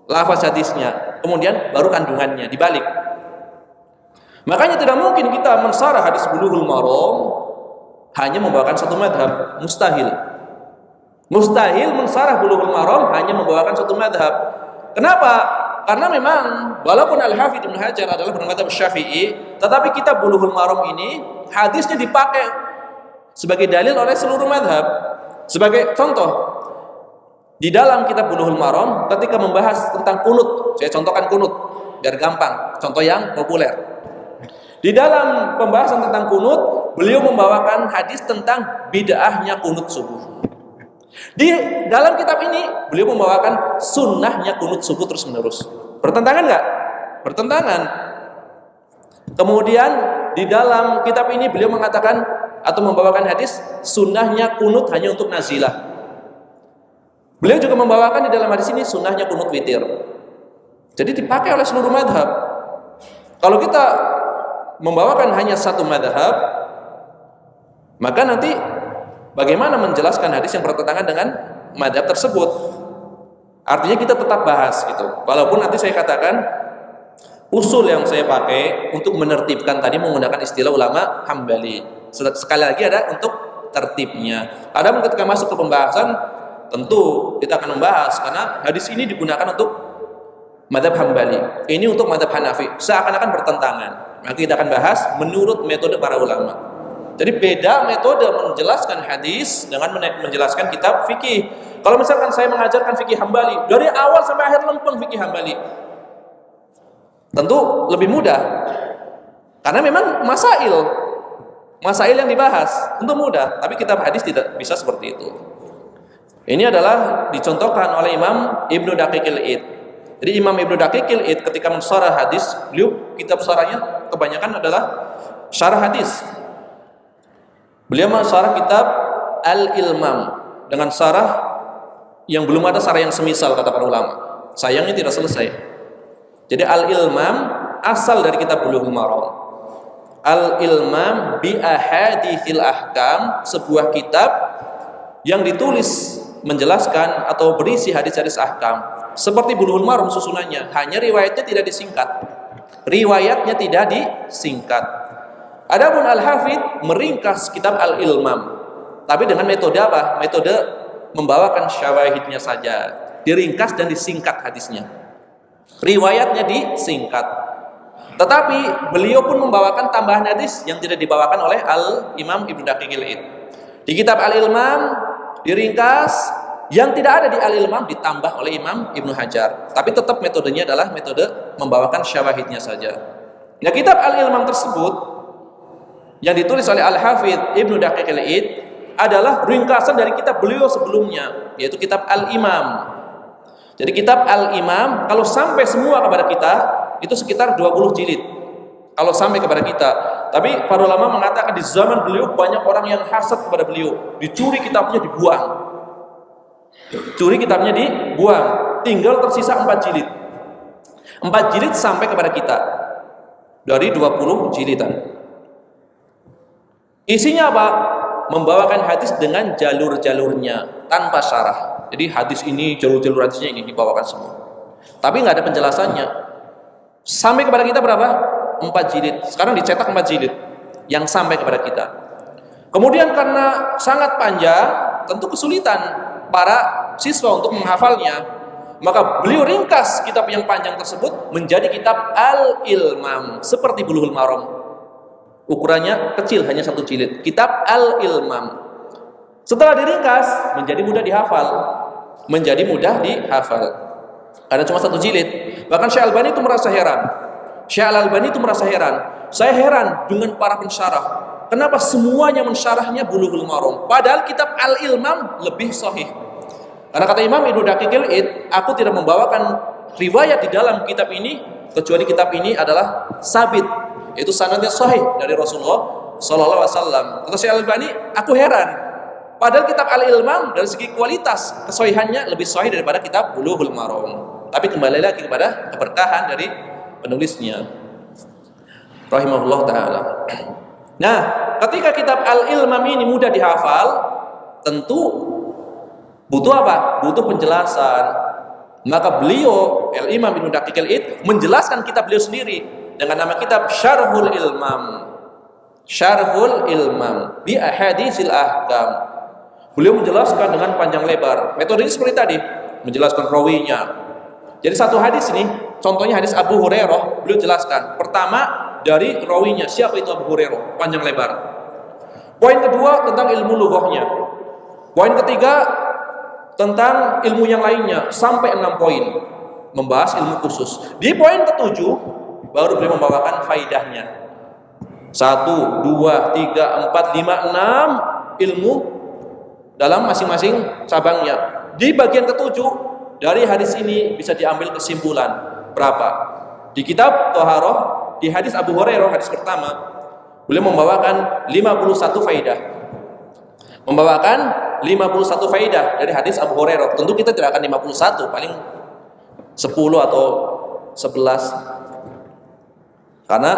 lafaz hadisnya, kemudian baru kandungannya, dibalik. Makanya tidak mungkin kita mensarah hadis Bulughul Maram hanya membawakan satu madhab, mustahil. Mustahil mensarah Bulughul Maram hanya membawakan satu madhab. Kenapa? Karena memang walaupun Al-Hafidz Ibnu Hajar adalah bermadhab Syafi'i, tetapi kitab Bulughul Maram ini hadisnya dipakai sebagai dalil oleh seluruh madhab. Sebagai contoh, di dalam kitab Bulughul Maram ketika membahas tentang kunut, saya contohkan kunut biar gampang, contoh yang populer. Di dalam pembahasan tentang kunut, beliau membawakan hadis tentang bid'ahnya kunut subuh. Di dalam kitab ini, beliau membawakan sunnahnya kunut subuh terus menerus. Bertentangan nggak? Bertentangan. Kemudian di dalam kitab ini beliau mengatakan atau membawakan hadis sunnahnya kunut hanya untuk nazilah. Beliau juga membawakan di dalam hadis ini sunnahnya kunut witir. Jadi dipakai oleh seluruh madhab. Kalau kita membawakan hanya satu madhab, maka nanti bagaimana menjelaskan hadis yang bertentangan dengan madhab tersebut? Artinya kita tetap bahas gitu. Walaupun nanti saya katakan usul yang saya pakai untuk menertibkan tadi menggunakan istilah ulama Hambali. Sekali lagi ada untuk tertibnya. Adapun ketika masuk ke pembahasan, tentu kita akan membahas karena hadis ini digunakan untuk madhab Hambali. Ini untuk madhab Hanafi. Seakan-akan bertentangan. Maka kita akan bahas menurut metode para ulama. Jadi beda metode menjelaskan hadis dengan menjelaskan kitab fikih. Kalau misalkan saya mengajarkan fikih Hambali dari awal sampai akhir lempeng fikih Hambali, tentu lebih mudah. Karena memang masail yang dibahas tentu mudah, tapi kitab hadis tidak bisa seperti itu. Ini adalah dicontohkan oleh Imam Ibnu Daqiqil Id. Jadi Imam Ibnu Daqiqil Id ketika mensarah hadis, beliau kitab syarahnya kebanyakan adalah syarah hadis. Beliau mensarah kitab Al-Ilmam dengan syarah yang belum ada syarah yang semisal kata para ulama. Sayangnya tidak selesai. Jadi Al-Ilmam asal dari kitab Bulughul Maram. Al-Ilmam bi ahaditsil ahkam, sebuah kitab yang ditulis menjelaskan atau berisi hadis-hadis ahkam. Seperti Bulughul Maram susunannya, hanya riwayatnya tidak disingkat. Riwayatnya tidak disingkat. Adapun Al-Hafidz meringkas kitab Al-Ilmam, tapi dengan metode apa? Metode membawakan syawahidnya saja, diringkas dan disingkat hadisnya. Riwayatnya disingkat. Tetapi beliau pun membawakan tambahan hadis yang tidak dibawakan oleh Al-Imam Ibnu Daqiqil Id. Di kitab Al-Ilmam diringkas, yang tidak ada di Al-Ilmam ditambah oleh Imam Ibnu Hajar. Tapi tetap metodenya adalah metode membawakan syawahidnya saja. Nah, kitab Al-Ilmam tersebut yang ditulis oleh Al-Hafidz Ibnu Daqiqil Id adalah ringkasan dari kitab beliau sebelumnya, yaitu kitab Al-Imam. Jadi kitab Al-Imam kalau sampai semua kepada kita itu sekitar 20 jilid. Kalau sampai kepada kita. Tapi para ulama mengatakan di zaman beliau banyak orang yang hasad kepada beliau, dicuri kitabnya, dibuang. Curi kitabnya dibuang, tinggal tersisa 4 jilid. 4 jilid sampai kepada kita. dari 20 jilidan. Isinya apa? Membawakan hadis dengan jalur-jalurnya tanpa syarah. Jadi hadis ini, jalur-jalur hadisnya ini dibawakan semua. Tapi nggak ada penjelasannya. Sampai kepada kita berapa? 4 jilid. Sekarang dicetak 4 jilid yang sampai kepada kita. Kemudian karena sangat panjang, tentu kesulitan para siswa untuk menghafalnya. Maka beliau ringkas kitab yang panjang tersebut menjadi kitab Al-Ilmam, seperti Bulughul Maram. Ukurannya kecil, hanya 1 jilid. Kitab Al-Ilmam. Setelah diringkas, menjadi mudah dihafal. Menjadi mudah dihafal. Ada cuma 1 jilid. Bahkan Syekh Albani itu merasa heran. Syekh Albani itu merasa heran. Saya heran dengan para pensyarah. Kenapa semuanya mensyarahnya Bulughul Maram? Padahal kitab Al-Ilmam lebih sahih. Karena kata Imam Ibnu Daqiqil Id, aku tidak membawakan riwayat di dalam kitab ini kecuali kitab ini adalah sabit, itu sanadnya sahih dari Rasulullah sallallahu alaihi wasallam. Kata Syekh Al-Albani, aku heran. Padahal kitab Al-Ilmam dari segi kualitas kesahihannya lebih sahih daripada kitab Bulughul Maram. Tapi kembali lagi kepada keberkahan dari penulisnya. Rahimahullah taala. Nah, ketika kitab Al-Ilmam ini mudah dihafal, tentu butuh apa? Butuh penjelasan. Maka beliau Al-Imam Ibnu Daqiqil Id menjelaskan kitab beliau sendiri dengan nama kitab Syarhul Ilmam. Syarhul Ilmam bi Ahaditsil Ahkam. Beliau menjelaskan dengan panjang lebar. Metodenya seperti tadi, menjelaskan rawinya. Jadi satu hadis ini, contohnya hadis Abu Hurairah, beliau jelaskan. Pertama dari rawinya, siapa itu Abu Hurairah, panjang lebar. Poin kedua tentang ilmu lughahnya. Poin ketiga tentang ilmu yang lainnya, sampai 6 poin membahas ilmu khusus. Di poin ketujuh baru beliau membawakan faidahnya. 1, 2, 3, 4, 5, 6 ilmu dalam masing-masing cabangnya. Di bagian ketujuh dari hadis ini bisa diambil kesimpulan berapa? Di kitab Thaharah, di hadis Abu Hurairah, hadis pertama, beliau membawakan 51 faidah. Membawakan 51 faidah dari hadis Abu Hurairah. Tentu kita tidak akan 51, paling 10 atau 11. Karena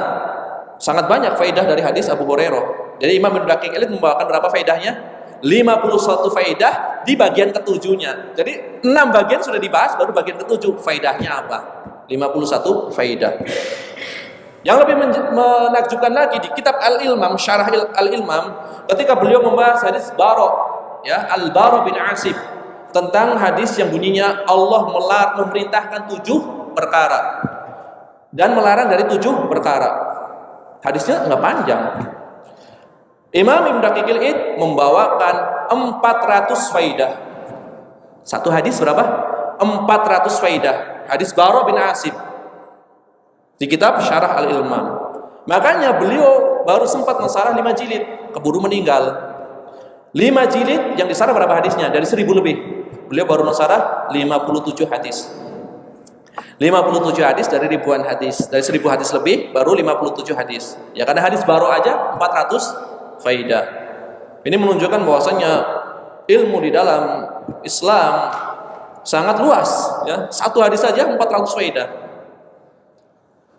sangat banyak faidah dari hadis Abu Hurairah. Jadi Imam Ibnu Daqiqil Id membawakan berapa faidahnya? 51 faidah di bagian ketujuhnya. Jadi 6 bagian sudah dibahas, baru bagian ketujuh faidahnya apa? 51 faidah. Yang lebih menakjubkan lagi di kitab Al-Ilmam, Syarah Al-Ilmam, ketika beliau membahas hadis Bara, ya, Al-Bara bin Asib, tentang hadis yang bunyinya Allah memerintahkan 7 perkara dan melarang dari 7 perkara. Hadisnya enggak panjang. Imam Ibnu Daqiqil Id membawakan 400 faidah. Satu hadis berapa? 400 faidah. Hadis Bara bin Asib di kitab Syarah Al-Ilmam. Makanya beliau baru sempat mensyarah 5 jilid, keburu meninggal. 5 jilid yang disarah berapa hadisnya? Dari 1000 lebih. Beliau baru mensyarah 57 hadis. 57 hadis dari ribuan hadis. Dari 1000 hadis lebih baru 57 hadis. Ya, karena hadis baru aja 400 faidah. Ini menunjukkan bahwasanya ilmu di dalam Islam sangat luas, ya. Satu hadis saja 400 faidah.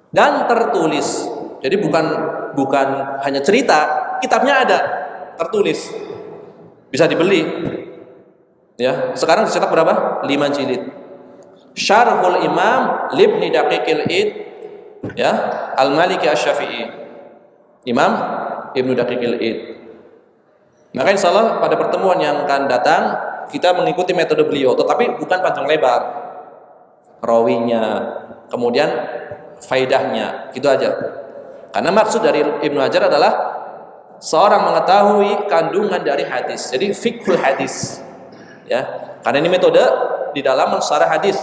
Dan tertulis. Jadi bukan hanya cerita, kitabnya ada tertulis. Bisa dibeli. Ya, sekarang dicetak berapa? 5 jilid. Syarhul Imam Libni Daqiqil Id, ya, Al-Maliki Asy-Syafi'i. Imam Ibnu Daqiqil Id. Maka insyaallah pada pertemuan yang akan datang kita mengikuti metode beliau, tetapi bukan panjang lebar. Rawinya, kemudian faidahnya, gitu aja. Karena maksud dari Ibnu Hajar adalah seorang mengetahui kandungan dari hadis. Jadi fiqhul hadis. Ya, karena ini metode di dalam mensyarah hadis.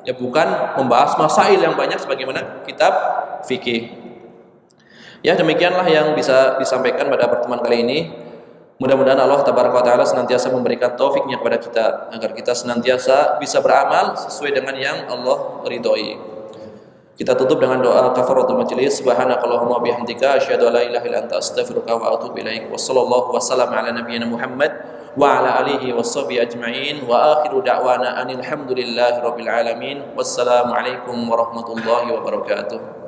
Ya, bukan membahas masail yang banyak sebagaimana kitab fikih. Ya, demikianlah yang bisa disampaikan pada pertemuan kali ini. Mudah-mudahan Allah tabaraka wa taala senantiasa memberikan taufiknya kepada kita agar kita senantiasa bisa beramal sesuai dengan yang Allah ridhoi. Kita tutup dengan doa kafaratul majelis. Subhanakallahumma bihamdika asyhadu an la ilaha illa anta astaghfiruka wa atubu ilaik. Wassallallahu wasallam ala nabiyyina Muhammad wa ala alihi washabihi ajma'in wa akhiru da'wana anil hamdulillahi rabbil alamin. Wassalamu alaikum warahmatullahi wabarakatuh.